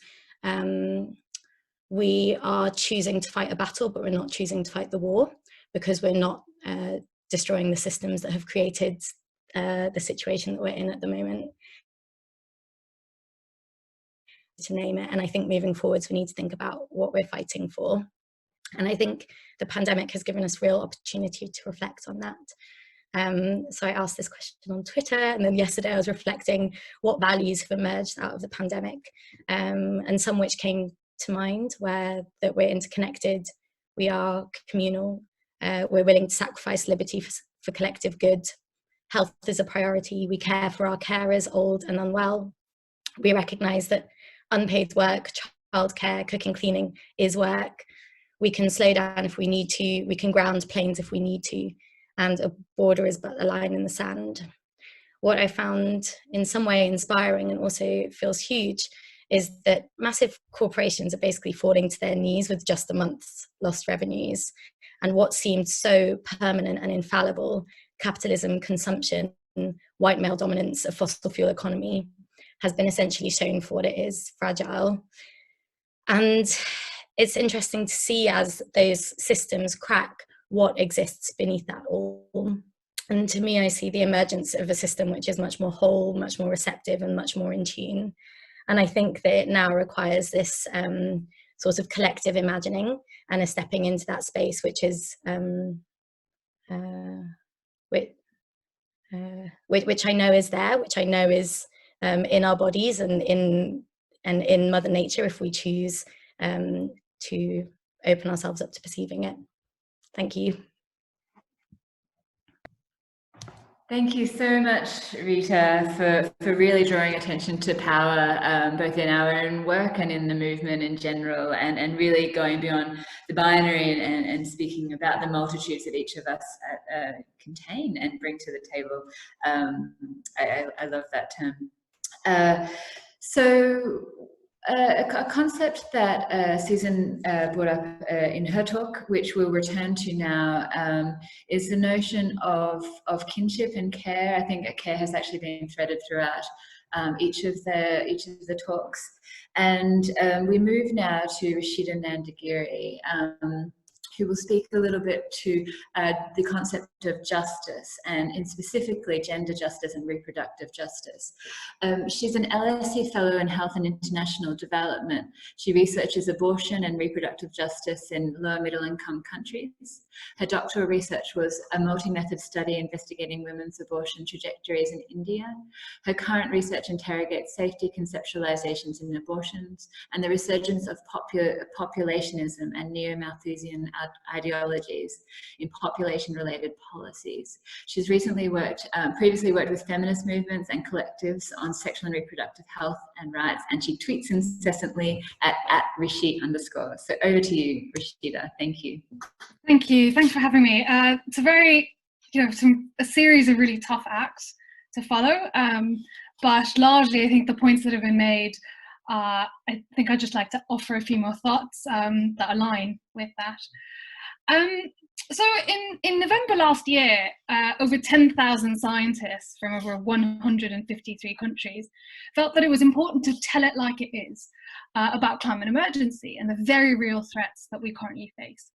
we are choosing to fight a battle, but we're not choosing to fight the war, because we're not destroying the systems that have created the situation that we're in at the moment, to name it. And I think moving forwards, we need to think about what we're fighting for. And I think the pandemic has given us real opportunity to reflect on that. So I asked this question on Twitter, and then yesterday I was reflecting what values have emerged out of the pandemic, and some which came to mind were that we're interconnected, we are communal, we're willing to sacrifice liberty for collective good, health is a priority, we care for our carers, old and unwell, we recognise that unpaid work, childcare, cooking, cleaning is work, we can slow down if we need to, we can ground planes if we need to, and a border is but a line in the sand. What I found in some way inspiring and also feels huge is that massive corporations are basically falling to their knees with just a month's lost revenues. And what seemed so permanent and infallible, capitalism, consumption, white male dominance, a fossil fuel economy, has been essentially shown for what it is, fragile. And it's interesting to see as those systems crack what exists beneath that all. And to me, I see the emergence of a system which is much more whole, much more receptive, and much more in tune. And I think that it now requires this sort of collective imagining and a stepping into that space, which is which I know is there, which I know is in our bodies and in Mother Nature, if we choose to open ourselves up to perceiving it. Thank you. Thank you so much, Rita, for really drawing attention to power, both in our own work and in the movement in general, and really going beyond the binary and speaking about the multitudes that each of us contain and bring to the table. I love that term. A concept that Susan brought up in her talk, which we'll return to now, is the notion of kinship and care. I think care has actually been threaded throughout each of the talks, and we move now to Rashida Nandagiri, who will speak a little bit to the concept of justice, and in specifically gender justice and reproductive justice. She's an LSE Fellow in Health and International Development. She researches abortion and reproductive justice in low middle income countries. Her doctoral research was a multi-method study investigating women's abortion trajectories in India. Her current research interrogates safety conceptualizations in abortions and the resurgence of populationism and neo-Malthusian ideologies in population-related policies. She's previously worked with feminist movements and collectives on sexual and reproductive health and rights, and she tweets incessantly at Rishi_. So over to you, Rashida. Thank you. Thank you. Thanks for having me. It's a very, a series of really tough acts to follow, but largely I think the points that have been made, I think I'd just like to offer a few more thoughts that align with that. So in November last year, over 10,000 scientists from over 153 countries felt that it was important to tell it like it is about climate emergency and the very real threats that we currently face.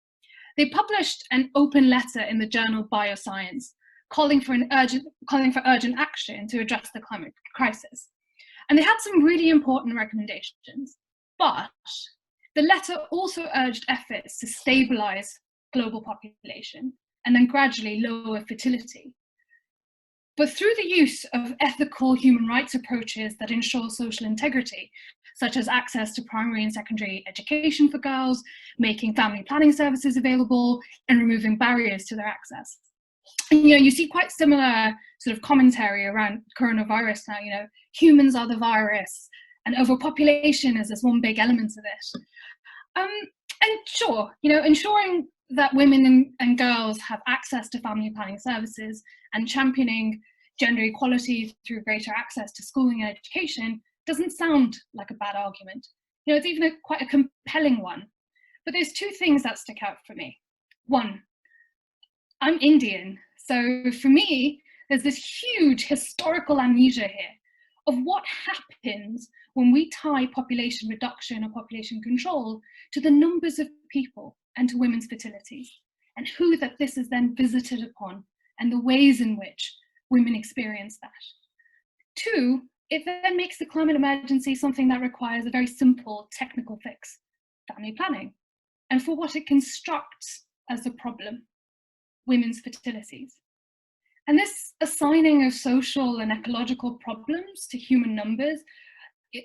They published an open letter in the journal Bioscience calling for urgent action to address the climate crisis. And they had some really important recommendations, but the letter also urged efforts to stabilize global population and then gradually lower fertility. But through the use of ethical human rights approaches that ensure social integrity, such as access to primary and secondary education for girls, making family planning services available, and removing barriers to their access. And, you see quite similar sort of commentary around coronavirus now, humans are the virus, and overpopulation is this one big element of it. And sure, ensuring that women and girls have access to family planning services and championing gender equality through greater access to schooling and education doesn't sound like a bad argument. It's even quite a compelling one. But there's two things that stick out for me. One, I'm Indian, so for me, there's this huge historical amnesia here of what happens when we tie population reduction or population control to the numbers of people and to women's fertilities, and who that this is then visited upon and the ways in which women experience that. Two, it then makes the climate emergency something that requires a very simple technical fix, family planning, and for what it constructs as the problem, women's fertilities. And this assigning of social and ecological problems to human numbers,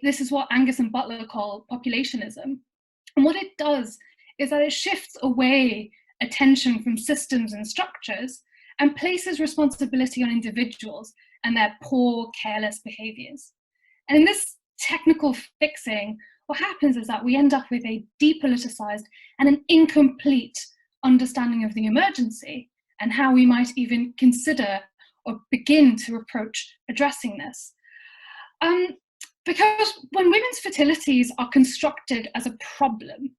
this is what Angus and Butler call populationism. And what it does is that it shifts away attention from systems and structures and places responsibility on individuals and their poor, careless behaviors. And in this technical fixing, what happens is that we end up with a depoliticized and an incomplete understanding of the emergency and how we might even consider or begin to approach addressing this. Because when women's fertilities are constructed as a problem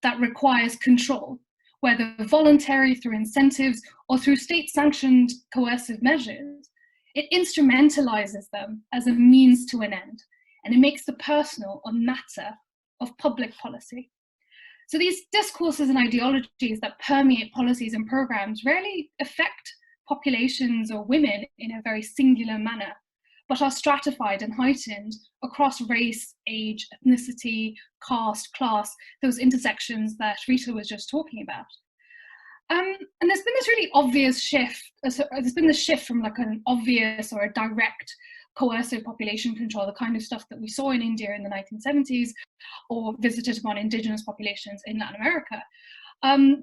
that requires control, whether voluntary through incentives or through state-sanctioned coercive measures, it instrumentalizes them as a means to an end, and it makes the personal a matter of public policy. So these discourses and ideologies that permeate policies and programs rarely affect populations or women in a very singular manner, but are stratified and heightened across race, age, ethnicity, caste, class, those intersections that Rita was just talking about. And there's been this really obvious shift, there's been this shift from like an obvious or a direct coercive population control, the kind of stuff that we saw in India in the 1970s or visited upon indigenous populations in Latin America,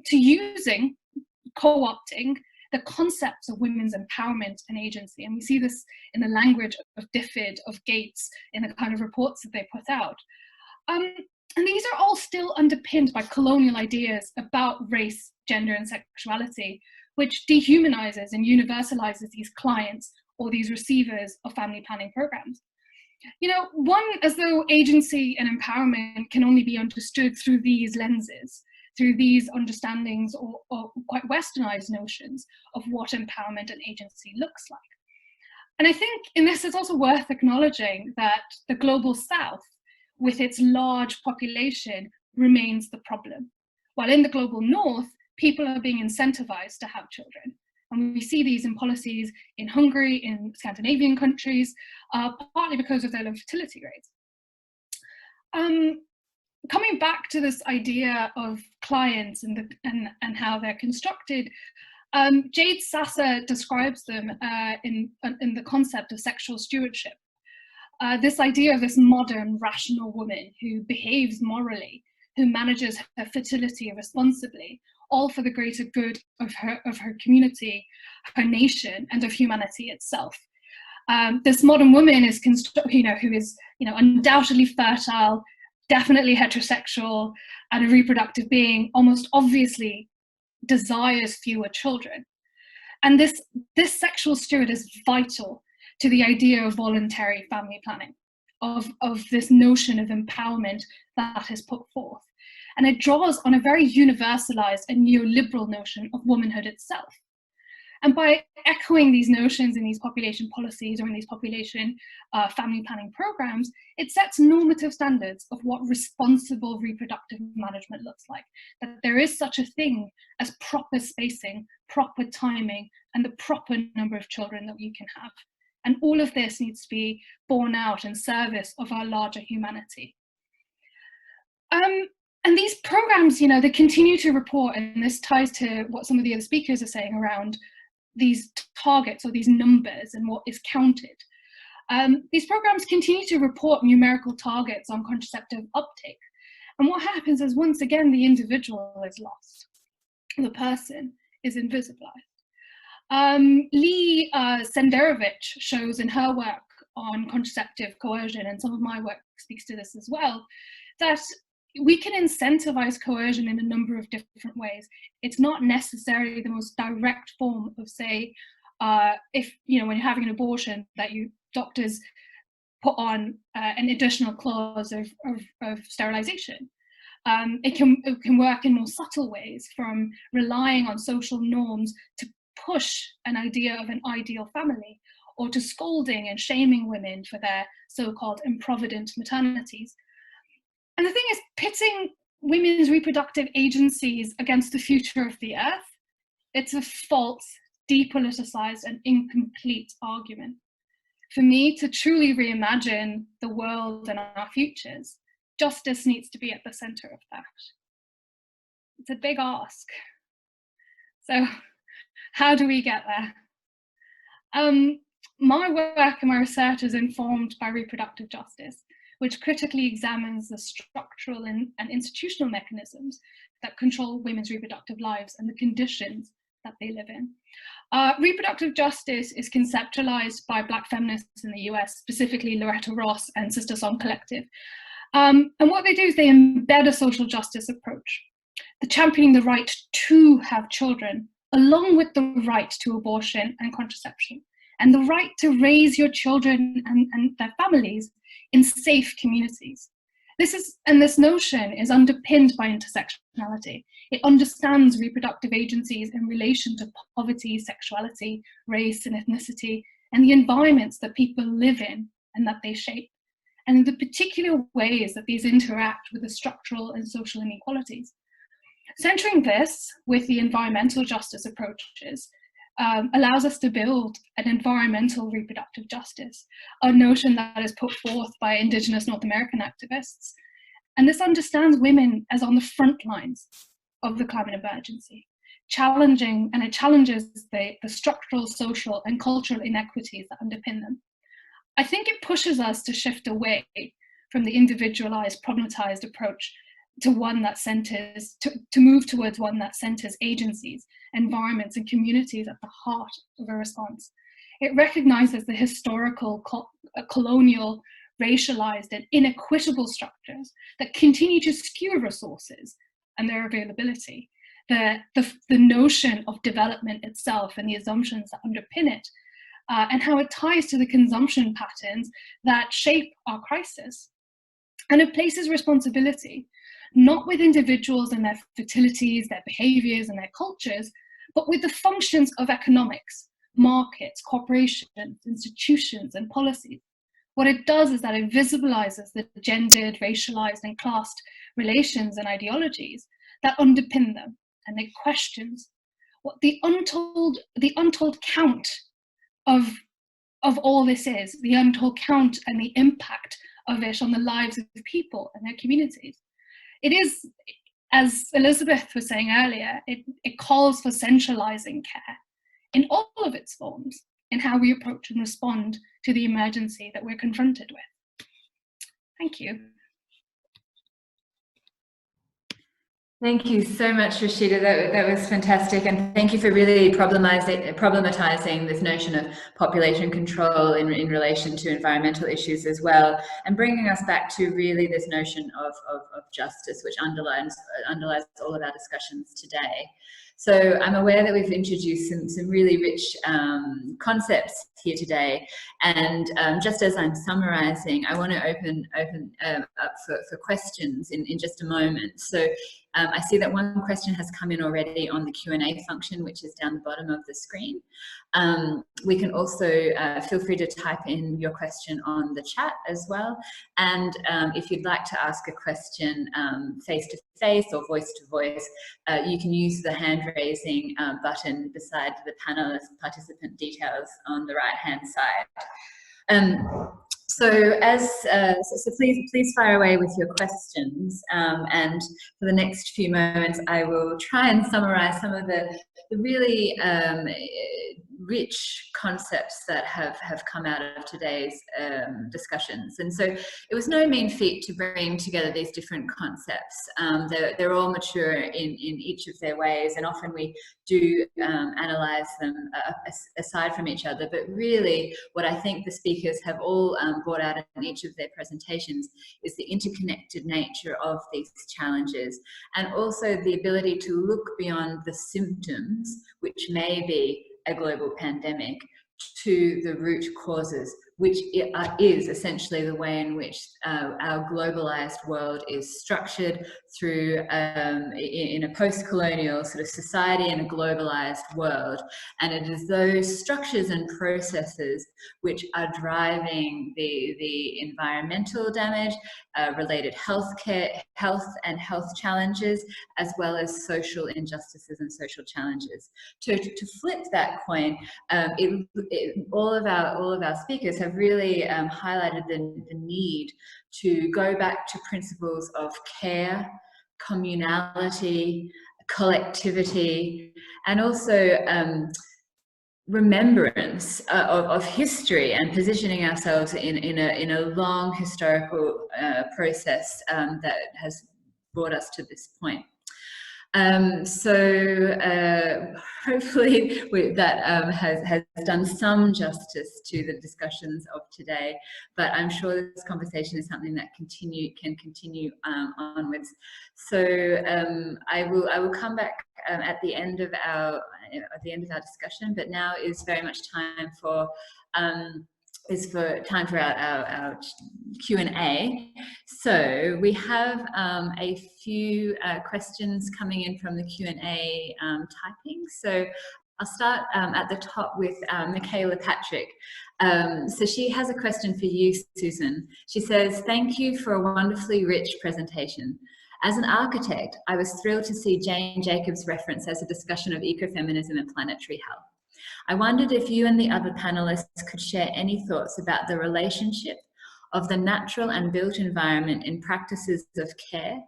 to using, co-opting the concepts of women's empowerment and agency. And we see this in the language of Diffid, of Gates, in the kind of reports that they put out. And these are all still underpinned by colonial ideas about race, gender, and sexuality, which dehumanizes and universalizes these clients or these receivers of family planning programs. You know, one, as though agency and empowerment can only be understood through these lenses, through these understandings or quite westernized notions of what empowerment and agency looks like. And I think in this, it's also worth acknowledging that the global South, with its large population, remains the problem. While in the global North, people are being incentivized to have children. And we see these in policies in Hungary, in Scandinavian countries, partly because of their low fertility rates. Coming back to this idea of clients and how they're constructed, Jade Sasser describes them in the concept of sexual stewardship. This idea of this modern, rational woman who behaves morally, who manages her fertility responsibly, all for the greater good of her community, her nation, and of humanity itself. This modern woman is, who is, undoubtedly fertile, definitely heterosexual, and a reproductive being, almost obviously desires fewer children. And this sexual steward is vital to the idea of voluntary family planning, of this notion of empowerment that is put forth. And it draws on a very universalized and neoliberal notion of womanhood itself. And by echoing these notions in these population policies or in these population family planning programs, it sets normative standards of what responsible reproductive management looks like, that there is such a thing as proper spacing, proper timing, and the proper number of children that you can have. And all of this needs to be borne out in service of our larger humanity. And these programs, they continue to report, and this ties to what some of the other speakers are saying around these targets or these numbers and what is counted. These programs continue to report numerical targets on contraceptive uptake. And what happens is, once again, the individual is lost. The person is invisibilized. Lee Senderovich shows in her work on contraceptive coercion, and some of my work speaks to this as well, that we can incentivize coercion in a number of different ways. It's not necessarily the most direct form of, say, if, when you're having an abortion, that doctors put on an additional clause of sterilization. It can work in more subtle ways, from relying on social norms to push an idea of an ideal family, or to scolding and shaming women for their so-called improvident maternities. And the thing is, pitting women's reproductive agencies against the future of the earth, it's a false, depoliticized, and incomplete argument. For me to truly reimagine the world and our futures, justice needs to be at the center of that. It's a big ask. So how do we get there? My work and my research is informed by reproductive justice, which critically examines the structural and institutional mechanisms that control women's reproductive lives and the conditions that they live in. Reproductive justice is conceptualized by Black feminists in the US, specifically Loretta Ross and Sister Song Collective. And what they do is they embed a social justice approach, the championing the right to have children, along with the right to abortion and contraception, and the right to raise your children and their families in safe communities. This notion is underpinned by intersectionality. It understands reproductive agencies in relation to poverty, sexuality, race, and ethnicity, and the environments that people live in and that they shape, and the particular ways that these interact with the structural and social inequalities. Centering this with the environmental justice approaches allows us to build an environmental reproductive justice, a notion that is put forth by Indigenous North American activists. And this understands women as on the front lines of the climate emergency, it challenges the structural, social, and cultural inequities that underpin them. I think it pushes us to shift away from the individualized, problematized approach to one that centers, to move towards one that centers agencies, environments, and communities at the heart of a response. It recognizes the historical, colonial, racialized, and inequitable structures that continue to skew resources and their availability. The notion of development itself and the assumptions that underpin it, and how it ties to the consumption patterns that shape our crisis. And it places responsibility, not with individuals and their fertilities, their behaviors, and their cultures, but with the functions of economics, markets, corporations, institutions, and policies. What it does is that it visibilizes the gendered, racialized, and classed relations and ideologies that underpin them, and it questions what the untold count of all this is, the untold count and the impact of it on the lives of people and their communities. It is, as Elizabeth was saying earlier, it calls for centralizing care in all of its forms, in how we approach and respond to the emergency that we're confronted with. Thank you. Thank you so much, Rashida. That was fantastic, and thank you for really problematizing this notion of population control in relation to environmental issues as well, and bringing us back to really this notion of justice, which underlies all of our discussions today. So I'm aware that we've introduced some really rich concepts here today, and just as I'm summarizing, I want to open up for questions in just a moment. So I see that one question has come in already on the Q&A function, which is down the bottom of the screen. We can also feel free to type in your question on the chat as well. And if you'd like to ask a question face-to-face or voice-to-voice, you can use the hand-raising button beside the panelist participant details on the right-hand side. So please fire away with your questions, and for the next few moments I will try and summarize some of the really rich concepts that have come out of today's discussions. And so it was no mean feat to bring together these different concepts. They're all mature in each of their ways, and often we do analyze them aside from each other, but really what I think the speakers have all brought out in each of their presentations is the interconnected nature of these challenges, and also the ability to look beyond the symptoms, which may be a global pandemic, to the root causes, which is essentially the way in which our globalized world is structured through in a post-colonial sort of society and a globalized world. And it is those structures and processes which are driving the environmental damage, related health and health challenges, as well as social injustices and social challenges. To flip that coin, all of our speakers have really highlighted the need to go back to principles of care, communality, collectivity, and also remembrance of history, and positioning ourselves in a long historical process that has brought us to this point. Hopefully that has done some justice to the discussions of today, but I'm sure this conversation is something that can continue onwards. So I will come back at the end of our discussion, but now is very much time for our Q&A. So we have a few questions coming in from the Q&A typing. So I'll start at the top with Michaela Patrick. So she has a question for you, Susan. She says, "Thank you for a wonderfully rich presentation. As an architect, I was thrilled to see Jane Jacobs' reference as a discussion of ecofeminism and planetary health. I wondered if you and the other panelists could share any thoughts about the relationship of the natural and built environment in practices of care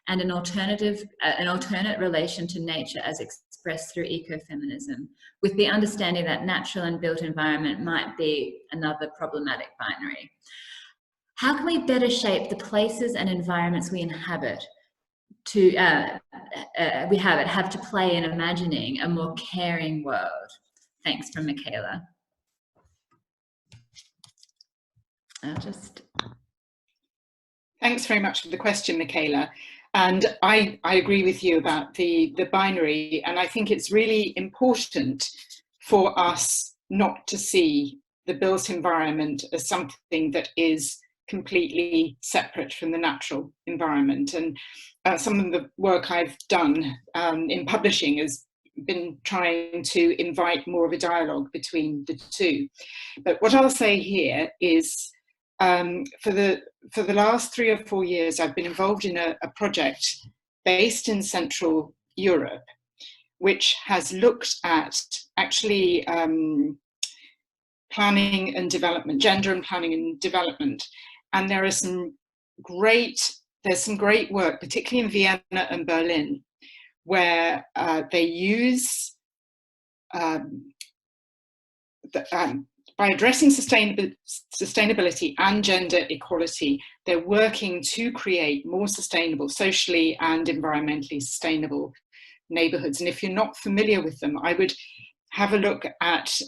and an alternate relation to nature as expressed through ecofeminism, with the understanding that natural and built environment might be another problematic binary. How can we better shape the places and environments we inhabit, have to play in imagining a more caring world? Thanks, from Michaela. Thanks very much for the question, Michaela. And I agree with you about the binary, and I think it's really important for us not to see the built environment as something that is completely separate from the natural environment. And some of the work I've done in publishing has been trying to invite more of a dialogue between the two. But what I'll say here is, for the last 3 or 4 years, I've been involved in a project based in Central Europe, which has looked at actually planning and development, gender and planning and development. And there's some great work, particularly in Vienna and Berlin, where they use by addressing sustainability and gender equality, they're working to create more sustainable, socially and environmentally sustainable neighbourhoods. And if you're not familiar with them, I would have a look at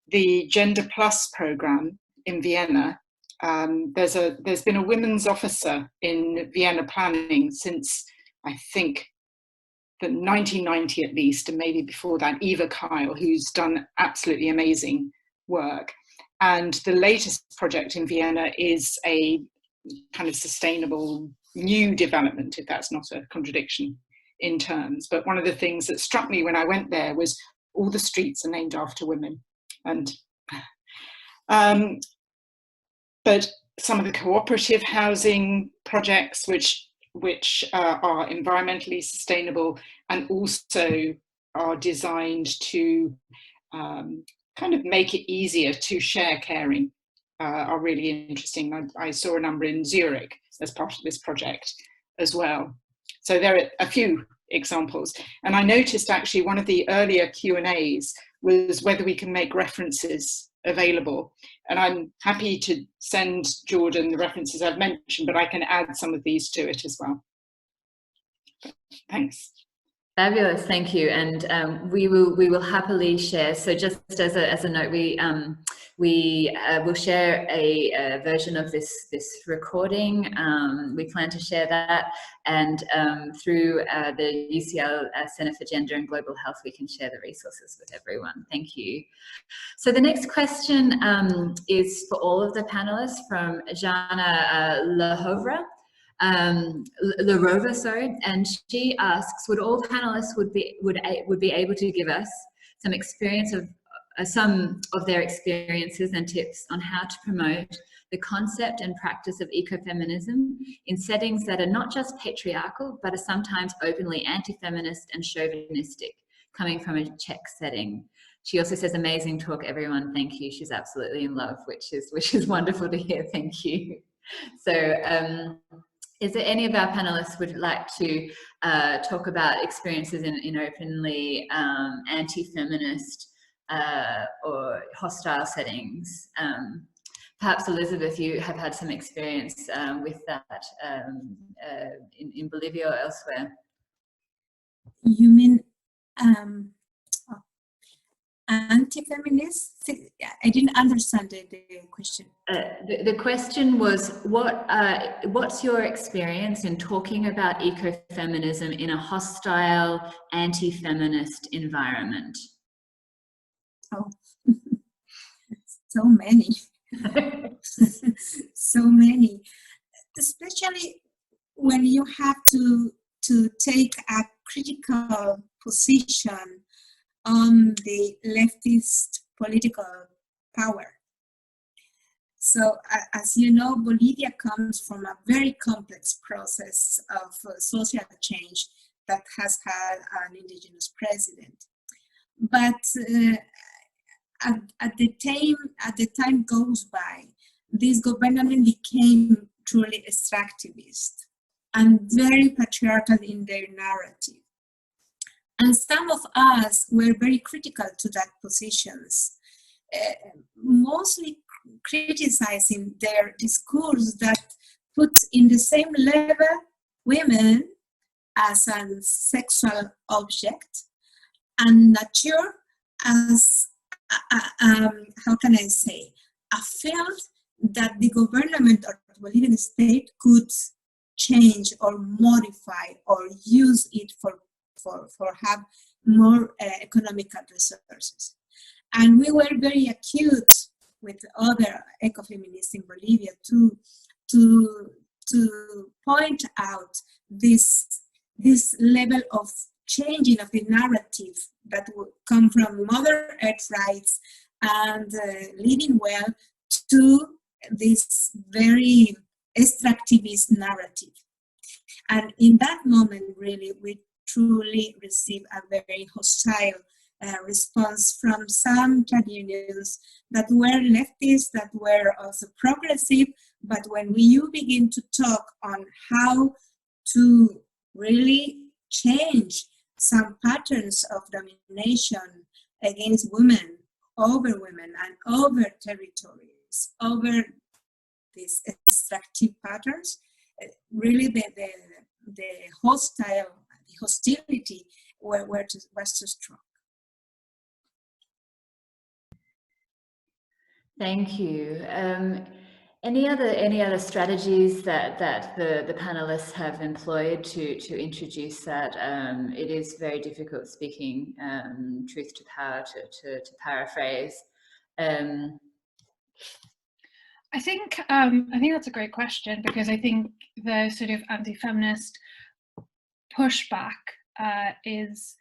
the Gender Plus programme in Vienna. There's been a women's officer in Vienna planning since, I think, the 1990 at least, and maybe before that, Eva Kyle, who's done absolutely amazing work. And the latest project in Vienna is a kind of sustainable new development, if that's not a contradiction in terms. But one of the things that struck me when I went there was all the streets are named after women. And but some of the cooperative housing projects, which are environmentally sustainable and also are designed to kind of make it easier to share caring, are really interesting. I saw a number in Zurich as part of this project as well. So there are a few examples. And I noticed actually one of the earlier Q&As was whether we can make references available. And I'm happy to send Jordan the references I've mentioned, but I can add some of these to it as well. Thanks. Fabulous, thank you. And we will happily share. So just as a note, we will share a version of this recording. We plan to share that, and through the UCL Centre for Gender and Global Health, we can share the resources with everyone. Thank you. So the next question is for all of the panelists, from Jana Lahovra. Larova, sorry, and she asks, would all panelists would be able to give us some experience of some of their experiences and tips on how to promote the concept and practice of ecofeminism in settings that are not just patriarchal but are sometimes openly anti-feminist and chauvinistic, coming from a Czech setting. She also says, amazing talk, everyone, thank you. She's absolutely in love, which is wonderful to hear. Thank you. So is there any of our panelists would like to talk about experiences in openly anti-feminist or hostile settings? Perhaps Elizabeth, you have had some experience with that in Bolivia or elsewhere. You mean anti-feminist? I didn't understand the question. The question was, what's your experience in talking about ecofeminism in a hostile, anti-feminist environment? Oh, so many. So many. Especially when you have to take a critical position on the leftist political power. So as you know, Bolivia comes from a very complex process of social change that has had an indigenous president. But at the time goes by, this government became truly extractivist and very patriarchal in their narrative. And some of us were very critical to that positions, mostly criticizing their discourse that puts in the same level women as a sexual object and nature as, how can I say, a field that the government or the political state could change or modify or use it for have more economical resources. And we were very acute with other ecofeminists in Bolivia to point out this level of changing of the narrative that would come from Mother Earth rights and living well to this very extractivist narrative. And in that moment, really, we truly received a very hostile response from some trade unions that were leftist, that were also progressive, but when you begin to talk on how to really change some patterns of domination against women, over women, and over territories, over these extractive patterns, really the hostility was too strong. Thank you. Any other strategies that the panelists have employed to introduce that? It is very difficult speaking truth to power to paraphrase. I think that's a great question, because I think the sort of anti-feminist pushback is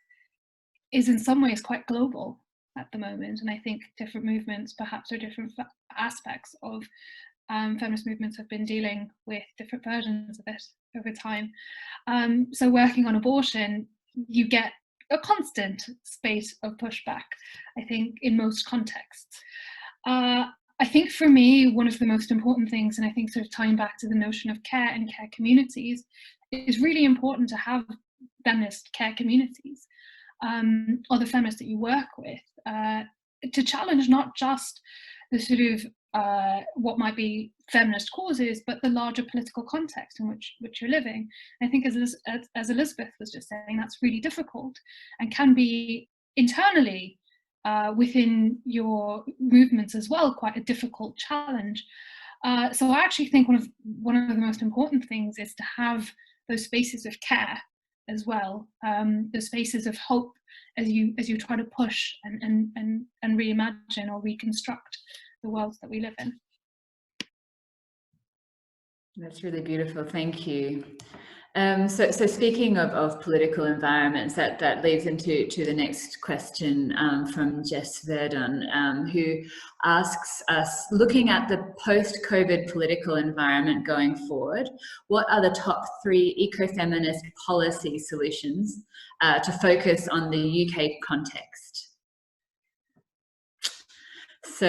in some ways quite global at the moment, and I think different movements perhaps, or different aspects of feminist movements have been dealing with different versions of it over time. So working on abortion, you get a constant space of pushback, I think, in most contexts. I think for me, one of the most important things, and I think sort of tying back to the notion of care and care communities, is really important to have feminist care communities, or the feminists that you work with, to challenge not just the sort of what might be feminist causes, but the larger political context in which you're living. And I think as Elizabeth was just saying, that's really difficult and can be internally within your movements as well quite a difficult challenge. So I actually think one of the most important things is to have those spaces of care as well, the spaces of hope as you try to push and reimagine or reconstruct the worlds that we live in. That's really beautiful, thank you. So speaking of political environments, that leads into the next question from Jess Verdon, who asks us, looking at the post-COVID political environment going forward, what are the top 3 ecofeminist policy solutions to focus on the UK context? So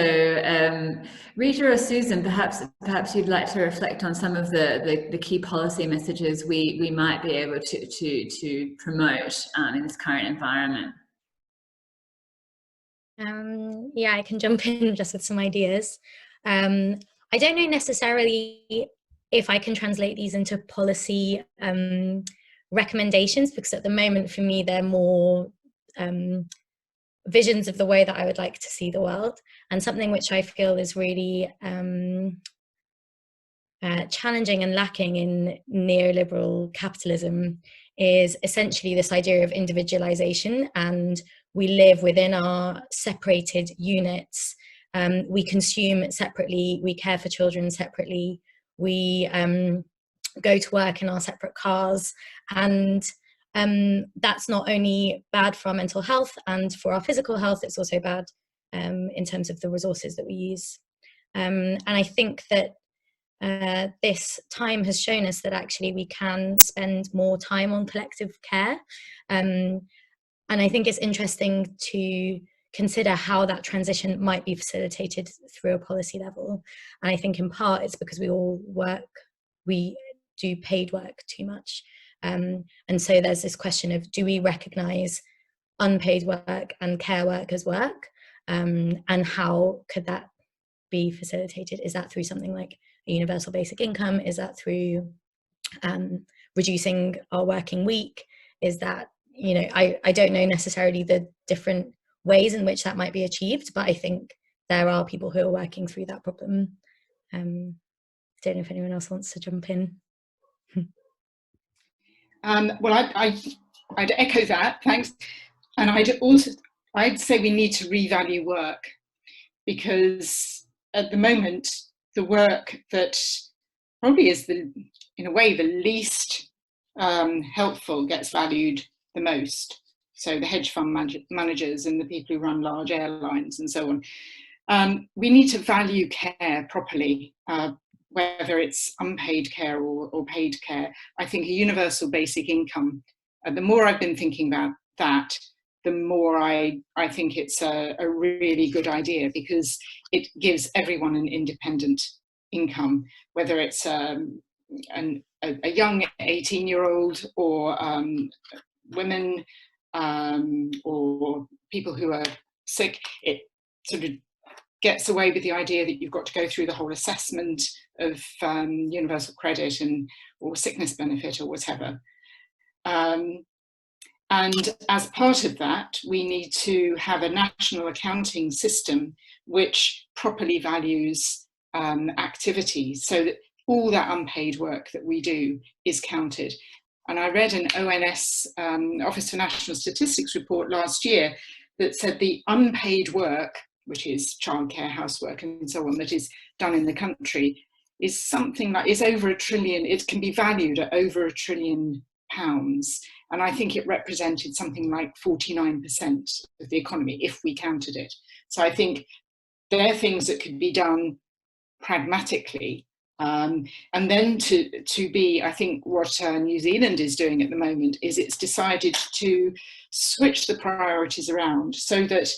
Rita or Susan, perhaps you'd like to reflect on some of the key policy messages we might be able to promote in this current environment. Yeah, I can jump in just with some ideas. I don't know necessarily if I can translate these into policy recommendations, because at the moment for me they're more visions of the way that I would like to see the world, and something which I feel is really challenging and lacking in neoliberal capitalism is essentially this idea of individualization, and we live within our separated units. We consume separately, we care for children separately, we go to work in our separate cars, and that's not only bad for our mental health and for our physical health, it's also bad in terms of the resources that we use. And I think that this time has shown us that actually we can spend more time on collective care. And I think it's interesting to consider how that transition might be facilitated through a policy level. And I think in part it's because we do paid work too much. And so there's this question of, do we recognise unpaid work and care work as work? And how could that be facilitated? Is that through something like a universal basic income? Is that through reducing our working week? Is that, you know, I don't know necessarily the different ways in which that might be achieved, but I think there are people who are working through that problem. I don't know if anyone else wants to jump in. Well, I'd echo that, thanks. And I'd say we need to revalue work, because at the moment, the work that probably is in a way, the least helpful gets valued the most. So the hedge fund managers and the people who run large airlines and so on. We need to value care properly, whether it's unpaid care or paid care. I think a universal basic income, the more I've been thinking about that, the more I think it's a really good idea, because it gives everyone an independent income, whether it's a young 18-year-old or women or people who are sick. It sort of gets away with the idea that you've got to go through the whole assessment of universal credit or sickness benefit or whatever. And as part of that, we need to have a national accounting system which properly values activities, so that all that unpaid work that we do is counted. And I read an ONS, Office for National Statistics report last year that said the unpaid work, which is childcare, housework and so on, that is done in the country, is something like, is over £1 trillion. It can be valued at over £1 trillion. And I think it represented something like 49% of the economy if we counted it. So I think there are things that could be done pragmatically. And then to be, I think what New Zealand is doing at the moment is it's decided to switch the priorities around so that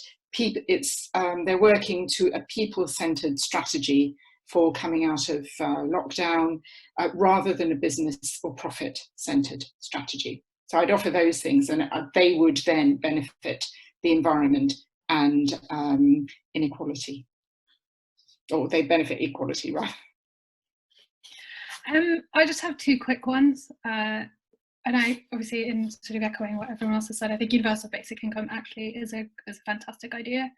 they're working to a people-centered strategy for coming out of lockdown, rather than a business or profit-centered strategy. So I'd offer those things, and they would then benefit the environment and inequality, or they benefit equality, right? I just have two quick ones. And I, obviously, in sort of echoing what everyone else has said, I think universal basic income actually is a fantastic idea.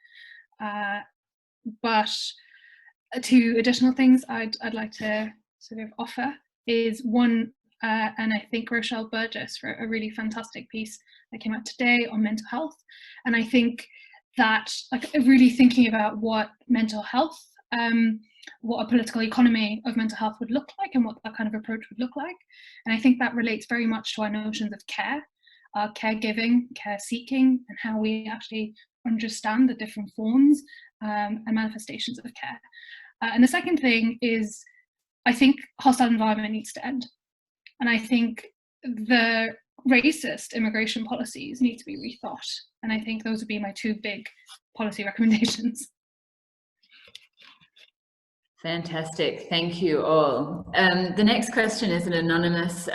But two additional things I'd like to sort of offer is one, and I think Rochelle Burgess wrote a really fantastic piece that came out today on mental health. And I think that, like, really thinking about what mental health, what a political economy of mental health would look like and what that kind of approach would look like. And I think that relates very much to our notions of care, caregiving, care seeking, and how we actually understand the different forms and manifestations of care. And the second thing is, I think hostile environment needs to end. And I think the racist immigration policies need to be rethought. And I think those would be my two big policy recommendations. Fantastic, thank you all. The next question is an anonymous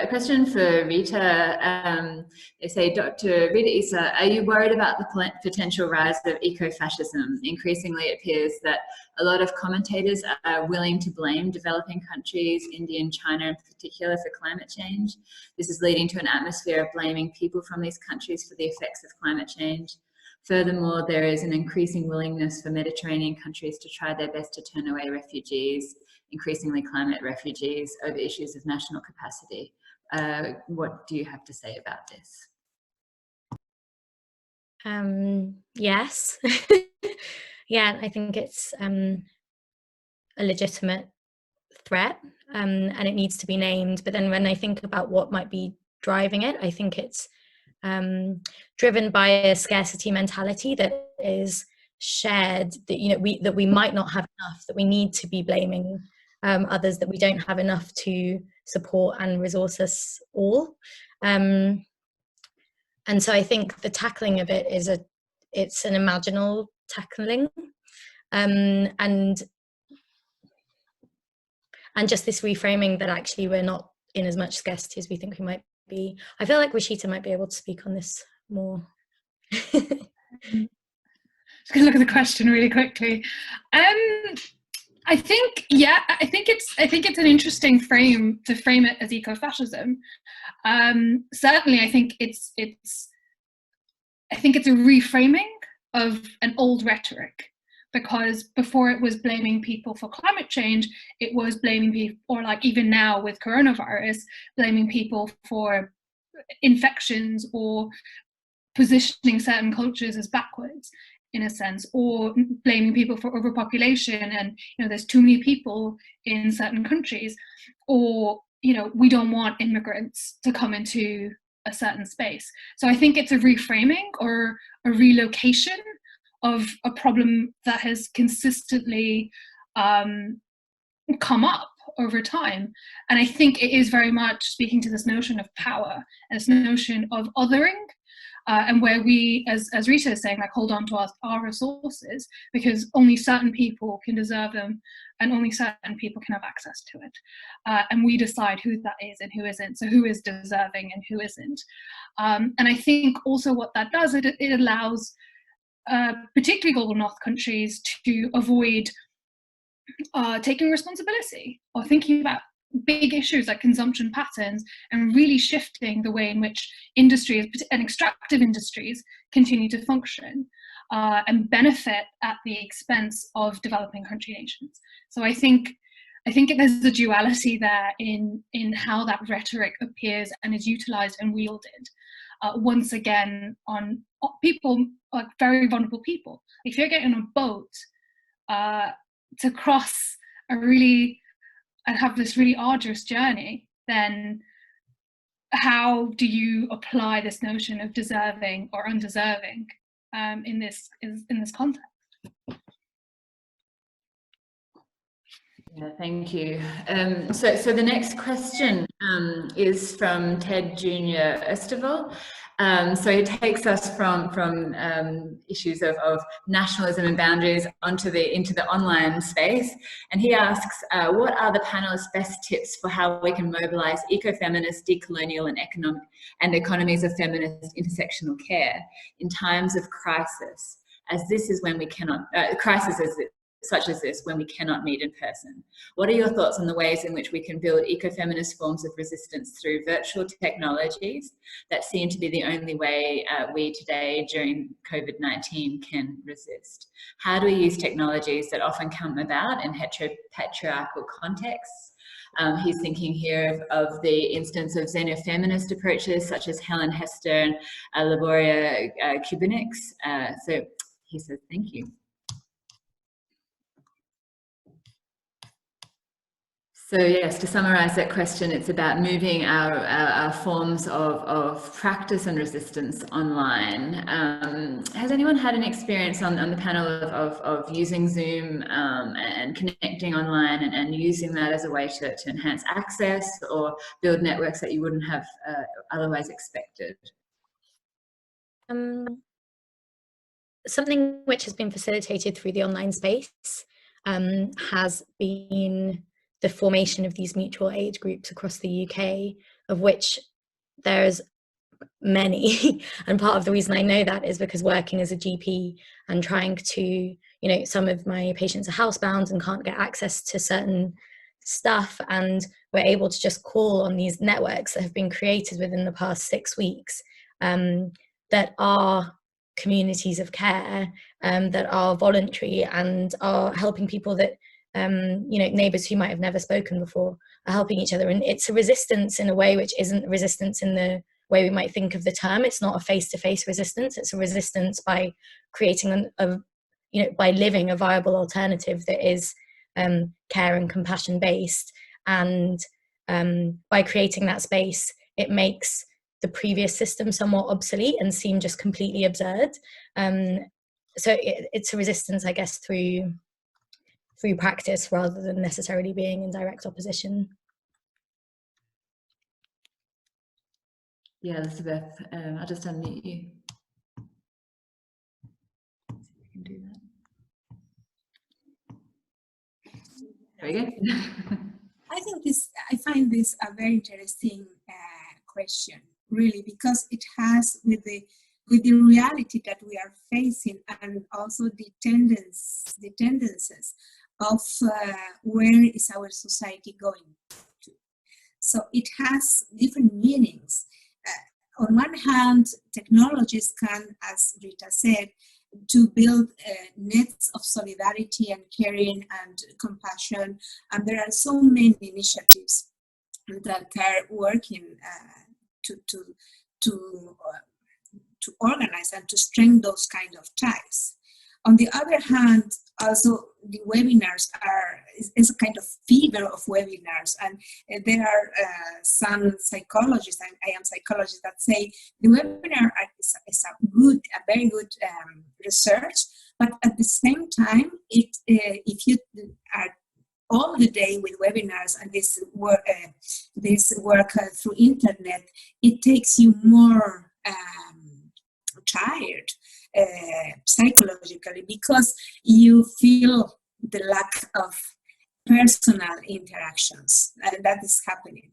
question for Rita. They say, Dr. Rita Issa, are you worried about the potential rise of eco-fascism? Increasingly, it appears that a lot of commentators are willing to blame developing countries, India and China in particular, for climate change. This is leading to an atmosphere of blaming people from these countries for the effects of climate change. Furthermore, there is an increasing willingness for Mediterranean countries to try their best to turn away refugees, increasingly climate refugees, over issues of national capacity. What do you have to say about this? Yes. Yeah, I think it's a legitimate threat, and it needs to be named. But then when I think about what might be driving it, I think it's driven by a scarcity mentality that is shared, that, you know, that we might not have enough, that we need to be blaming others, that we don't have enough to support and resource us all. And so I think the tackling of it is it's an imaginal tackling, and just this reframing that actually we're not in as much scarcity as we think we might be. I feel like Rashida might be able to speak on this more. Just gonna look at the question really quickly. I think it's an interesting frame to frame it as ecofascism. Certainly, I think it's a reframing of an old rhetoric, because before it was blaming people for climate change, it was blaming people, or like even now with coronavirus, blaming people for infections or positioning certain cultures as backwards, in a sense, or blaming people for overpopulation and, you know, there's too many people in certain countries, or, you know, we don't want immigrants to come into a certain space. So I think it's a reframing or a relocation of a problem that has consistently come up over time. And I think it is very much speaking to this notion of power and this notion of othering, and where we, as Rita is saying, like, hold on to our resources because only certain people can deserve them and only certain people can have access to it. And we decide who that is and who isn't. So who is deserving and who isn't. And I think also what that does, it allows particularly global north countries to avoid taking responsibility or thinking about big issues like consumption patterns and really shifting the way in which industries and extractive industries continue to function and benefit at the expense of developing country nations. So I think there's a duality there in how that rhetoric appears and is utilized and wielded once again on people, like very vulnerable people. If you're getting on a boat to cross and have this really arduous journey, then how do you apply this notion of deserving or undeserving in this context? Yeah, thank you. So the next question is from Ted Jr. Estival. So he takes us from issues of nationalism and boundaries into the online space, and he asks, what are the panelists' best tips for how we can mobilise ecofeminist, decolonial, and economies of feminist intersectional care in times of crisis, as this is when we cannot such as this, when we cannot meet in person. What are your thoughts on the ways in which we can build eco-feminist forms of resistance through virtual technologies that seem to be the only way we today during COVID-19 can resist? How do we use technologies that often come about in heteropatriarchal contexts? He's thinking here of the instance of xenofeminist approaches such as Helen Hester and Laboria Kubinix. So he says, thank you. So yes, to summarise that question, it's about moving our forms of practice and resistance online. Has anyone had an experience on the panel of using Zoom and connecting online and using that as a way to enhance access or build networks that you wouldn't have otherwise expected? Something which has been facilitated through the online space has been the formation of these mutual aid groups across the UK, of which there's many. And part of the reason I know that is because working as a GP and trying to, you know, some of my patients are housebound and can't get access to certain stuff, and we're able to just call on these networks that have been created within the past 6 weeks that are communities of care, that are voluntary and are helping people that you know, neighbours who might have never spoken before are helping each other. And it's a resistance in a way which isn't resistance in the way we might think of the term. It's not a face-to-face resistance. It's a resistance by creating by living a viable alternative that is care and compassion based. And by creating that space, it makes the previous system somewhat obsolete and seem just completely absurd. So it's a resistance, I guess, through practice rather than necessarily being in direct opposition. Yeah, Elizabeth, I'll just unmute you. See if we can do that. There we go. I find this a very interesting question, really, because it has with the reality that we are facing and also the tendencies of where is our society going to. So it has different meanings. On one hand, technologies can, as Rita said, to build nets of solidarity and caring and compassion. And there are so many initiatives that are working to organize and to strengthen those kind of ties. On the other hand, also the webinars is a kind of fever of webinars, and there are some psychologists, and I am psychologists, that say the webinar is a very good research, but at the same time, if you are all the day with webinars and this work through internet, it takes you more tired psychologically, because you feel the lack of personal interactions that is happening.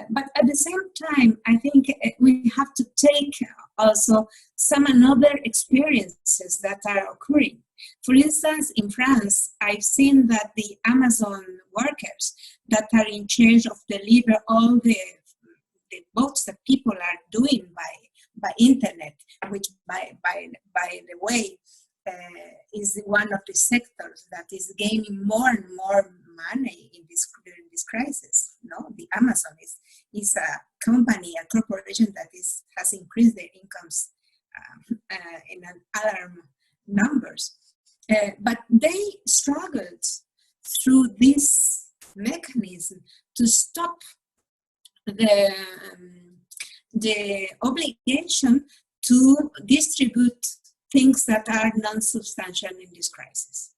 But at the same time, I think we have to take also some other experiences that are occurring. For instance, in France, I've seen that the Amazon workers that are in charge of deliver all the votes that people are doing by internet, which by the way is one of the sectors that is gaining more and more money in during this crisis. No, the Amazon is a company, a corporation that has increased their incomes in an alarm numbers, but they struggled through this mechanism to stop the obligation to distribute things that are non-substantial in this crisis,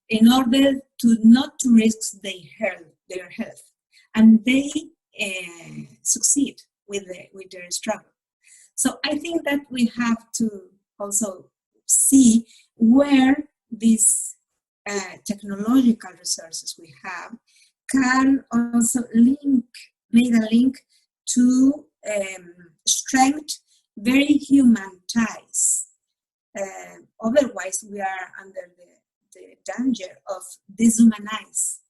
in order to not to risk their health, and they succeed with their struggle. So I think that we have to also see where these technological resources we have can also make a link to strength very human ties. Otherwise, we are under the danger of deshumanize,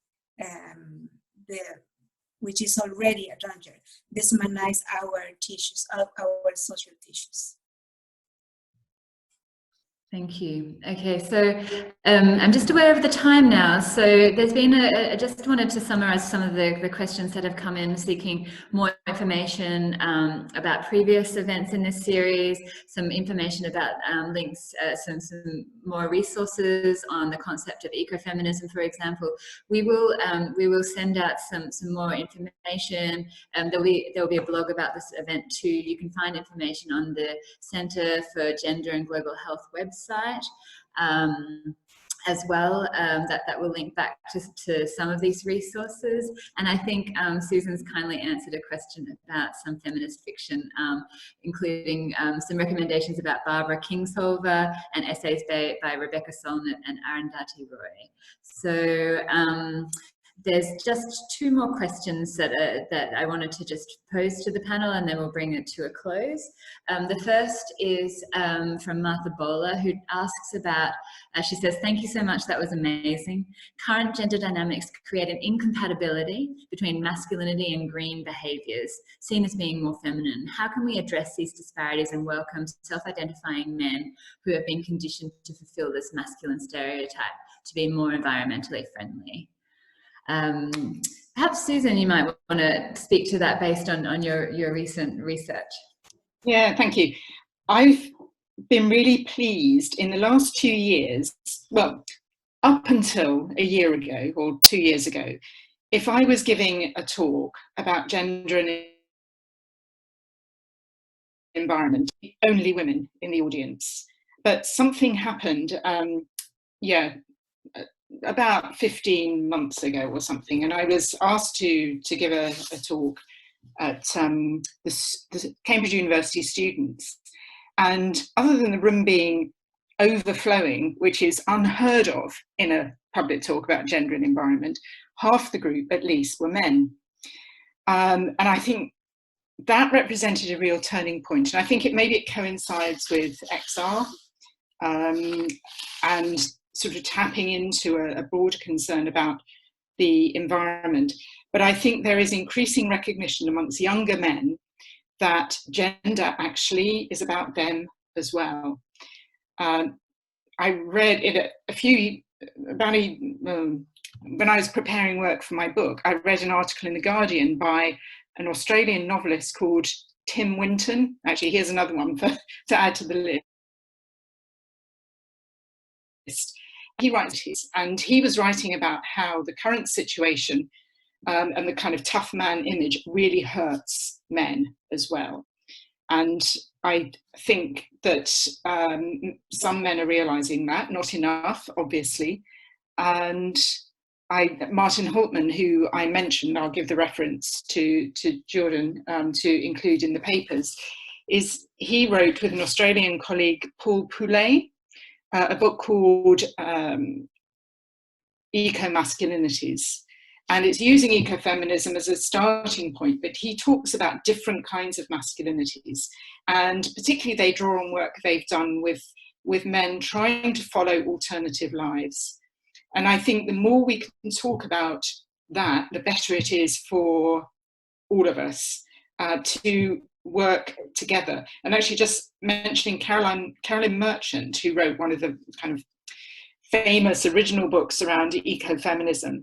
which is already a danger, deshumanize our tissues, our social tissues. Thank you. Okay, so I'm just aware of the time now. So there's been I just wanted to summarize some of the questions that have come in seeking more information about previous events in this series, some information about links, some more resources on the concept of ecofeminism, for example. We will send out some more information. There will be a blog about this event too. You can find information on the Center for Gender and Global Health website. As well, that will link back to some of these resources. And I think Susan's kindly answered a question about some feminist fiction, including some recommendations about Barbara Kingsolver and essays by Rebecca Solnit and Arundhati Roy. So there's just two more questions that I wanted to just pose to the panel, and then we'll bring it to a close. The first is from Martha Bowler, who asks about, she says, "Thank you so much, that was amazing. Current gender dynamics create an incompatibility between masculinity and green behaviours, seen as being more feminine. How can we address these disparities and welcome self-identifying men who have been conditioned to fulfil this masculine stereotype to be more environmentally friendly?" Perhaps Susan, you might want to speak to that based on your recent research. Yeah, thank you. I've been really pleased in the last 2 years, well, up until a year ago or 2 years ago, if I was giving a talk about gender and environment, only women in the audience. But something happened, about 15 months ago or something, and I was asked to give a talk at the Cambridge University students, and other than the room being overflowing, which is unheard of in a public talk about gender and environment, half the group at least were men. And I think that represented a real turning point, and I think maybe it coincides with XR, and sort of tapping into a broader concern about the environment. But I think there is increasing recognition amongst younger men that gender actually is about them as well. I read in when I was preparing work for my book, I read an article in The Guardian by an Australian novelist called Tim Winton. Actually, here's another one to add to the list. He writes his, and he was writing about how the current situation and the kind of tough man image really hurts men as well. And I think that some men are realizing that, not enough, obviously. And Martin Holtman, who I mentioned, I'll give the reference to Jordan to include in the papers, he wrote with an Australian colleague, Paul Poulet, a book called Eco-masculinities. And it's using ecofeminism as a starting point, but he talks about different kinds of masculinities. And particularly they draw on work they've done with men trying to follow alternative lives. And I think the more we can talk about that, the better it is for all of us to work together. And actually just mentioning Caroline Merchant, who wrote one of the kind of famous original books around ecofeminism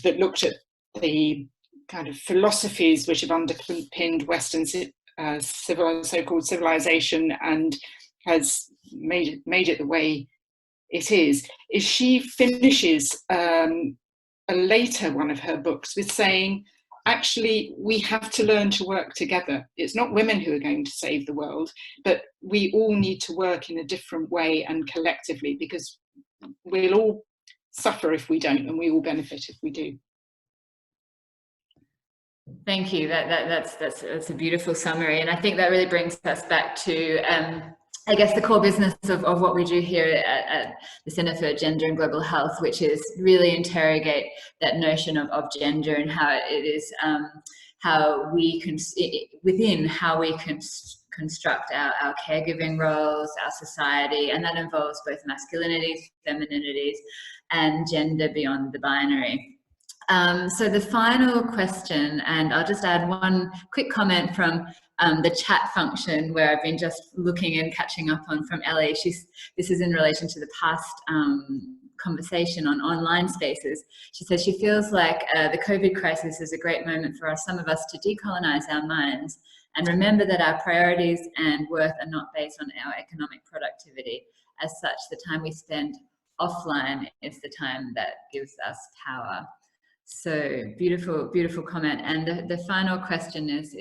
that looked at the kind of philosophies which have underpinned Western so-called civilization and has made it the way it is she finishes a later one of her books with saying, actually, we have to learn to work together. It's not women who are going to save the world, but we all need to work in a different way and collectively, because we'll all suffer if we don't, and we all benefit if we do. Thank you. That's a beautiful summary, and I think that really brings us back to I guess the core business of what we do here at the Centre for Gender and Global Health, which is really interrogate that notion of gender and how it is, how we can, within how we can construct our caregiving roles, our society, and that involves both masculinities, femininities, and gender beyond the binary. So the final question, and I'll just add one quick comment from the chat function where I've been just looking and catching up on from Ellie. This is in relation to the past conversation on online spaces. She says she feels like the COVID crisis is a great moment for some of us to decolonize our minds and remember that our priorities and worth are not based on our economic productivity. As such, the time we spend offline is the time that gives us power. So beautiful, beautiful comment. And the final question is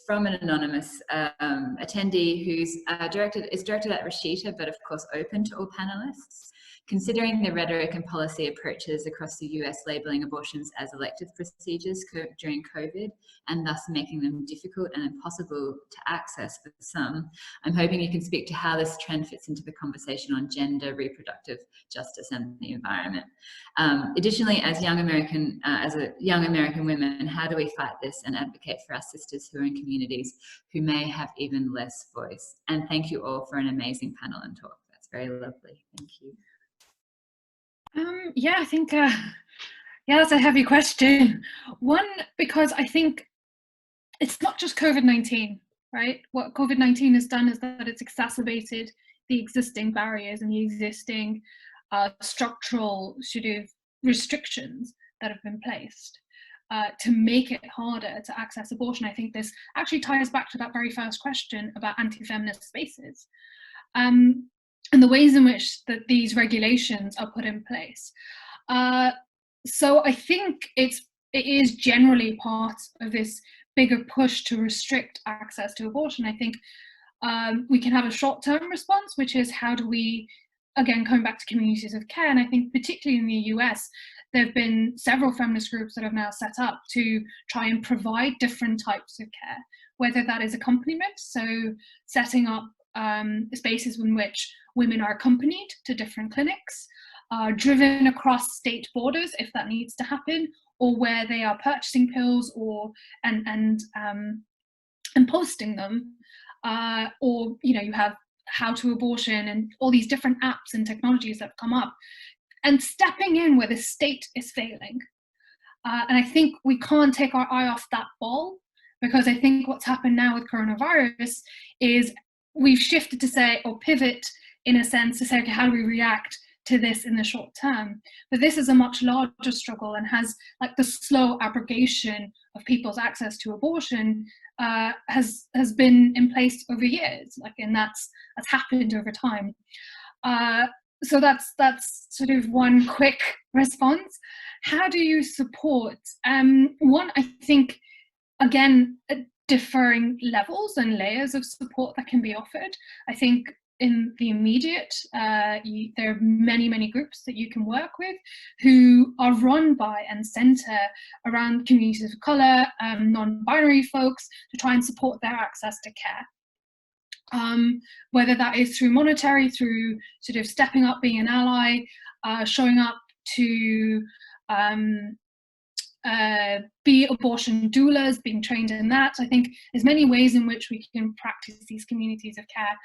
from an anonymous attendee who's directed at Rashida, but of course open to all panelists. Considering the rhetoric and policy approaches across the US labeling abortions as elective procedures during COVID and thus making them difficult and impossible to access for some, I'm hoping you can speak to how this trend fits into the conversation on gender, reproductive justice and the environment. Additionally, as young American women, how do we fight this and advocate for our sisters who are in communities who may have even less voice? And thank you all for an amazing panel and talk. That's very lovely. Thank you. Yeah, I think, yeah, that's a heavy question. One, because I think it's not just COVID-19, right? What COVID-19 has done is that it's exacerbated the existing barriers and the existing structural sort of restrictions that have been placed to make it harder to access abortion. I think this actually ties back to that very first question about anti-feminist spaces. And the ways in which these regulations are put in place. So I think it is generally part of this bigger push to restrict access to abortion. I think we can have a short-term response, which is how do we, again, coming back to communities of care, and I think particularly in the US, there have been several feminist groups that have now set up to try and provide different types of care, whether that is accompaniment, so setting up spaces in which women are accompanied to different clinics, driven across state borders if that needs to happen, or where they are purchasing pills or and posting them, or you have how to abortion and all these different apps and technologies that have come up, and stepping in where the state is failing. And I think we can't take our eye off that ball, because I think what's happened now with coronavirus is we've shifted to say, or pivot in a sense to say, okay, how do we react to this in the short term? But this is a much larger struggle, and has, like, the slow abrogation of people's access to abortion has been in place over years, like, and that's happened over time. So that's sort of one quick response. How do you support? One, I think, again, differing levels and layers of support that can be offered. I think in the immediate, there are many groups that you can work with who are run by and centre around communities of colour, non-binary folks, to try and support their access to care. Whether that is through monetary, through sort of stepping up, being an ally, showing up to be abortion doulas, being trained in that. I think there's many ways in which we can practice these communities of care.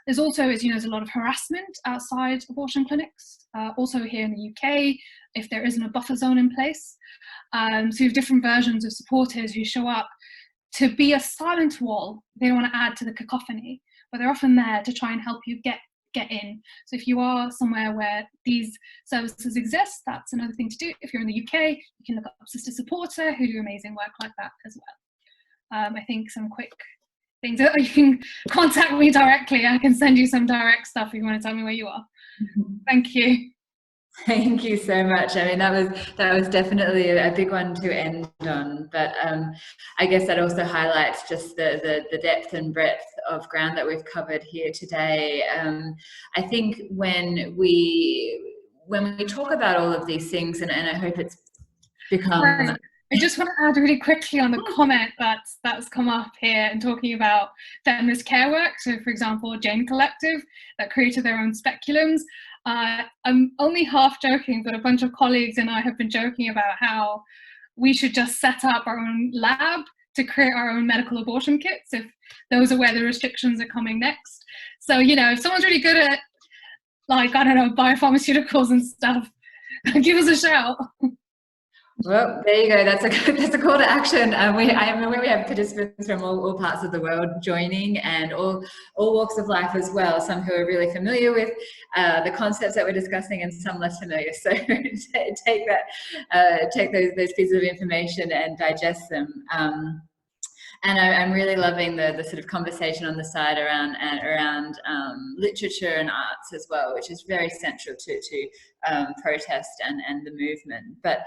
There's also, as you know, there's a lot of harassment outside abortion clinics, also here in the UK, if there isn't a buffer zone in place. So you have different versions of supporters who show up to be a silent wall. They don't want to add to the cacophony, but they're often there to try and help you get in. So if you are somewhere where these services exist, that's another thing to do. If you're in the UK, you can look up Sister Supporter, who do amazing work like that as well. I think some quick things. You can contact me directly. I can send you some direct stuff if you want to tell me where you are. Thank you. Thank you so much. I mean, that was definitely a big one to end on, but I guess that also highlights just the depth and breadth of ground that we've covered here today. I think when we talk about all of these things, and I hope it's become... Right. I just want to add really quickly on the comment that's come up here and talking about feminist care work. So, for example, Jane Collective that created their own speculums. I'm only half joking, but a bunch of colleagues and I have been joking about how we should just set up our own lab to create our own medical abortion kits, if those are where the restrictions are coming next. So, you know, if someone's really good at, like, I don't know, biopharmaceuticals and stuff, give us a shout. Well, there you go. That's a call to action. I am aware we have participants from all parts of the world joining, and all walks of life as well. Some who are really familiar with the concepts that we're discussing, and some less familiar. So take those pieces of information and digest them. And I'm really loving the sort of conversation on the side around literature and arts as well, which is very central to protest and the movement. But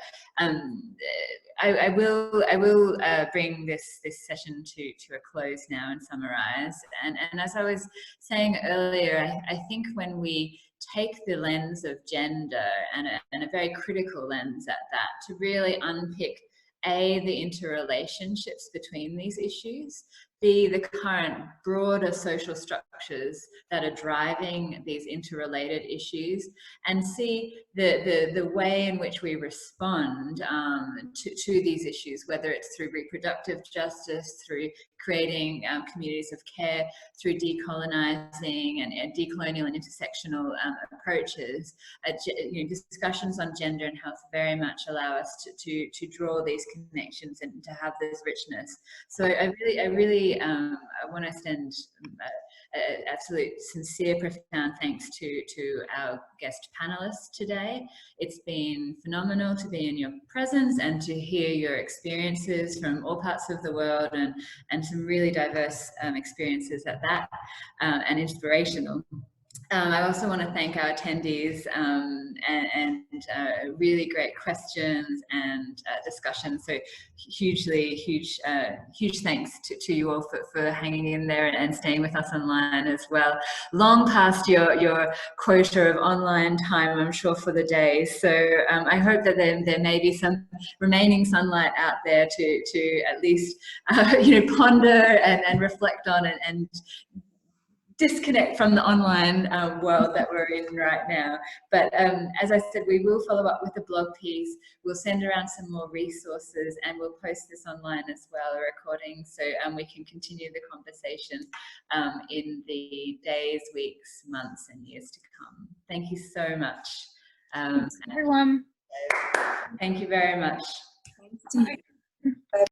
I will bring this session to a close now and summarize. And as I was saying earlier, I think when we take the lens of gender, and a very critical lens at that, to really unpick the interrelationships between these issues, B, the current broader social structures that are driving these interrelated issues, and C, the way in which we respond to these issues, whether it's through reproductive justice, through creating communities of care, through decolonizing and decolonial and intersectional approaches. Discussions on gender and health very much allow us to draw these connections and to have this richness. So I really I want to extend absolute sincere, profound thanks to our guest panelists today. It's been phenomenal to be in your presence and to hear your experiences from all parts of the world, and some really diverse experiences at that, and inspirational. I also want to thank our attendees and really great questions and discussion. So huge thanks to you all for hanging in there and staying with us online as well. Long past your quota of online time, I'm sure, for the day. So I hope that there may be some remaining sunlight out there to at least ponder and reflect on and disconnect from the online world that we're in right now. But as I said, we will follow up with a blog piece. We'll send around some more resources, and we'll post this online as well, a recording, so we can continue the conversation in the days, weeks, months, and years to come. Thank you so much. Thanks, everyone. Thank you very much. Thank you.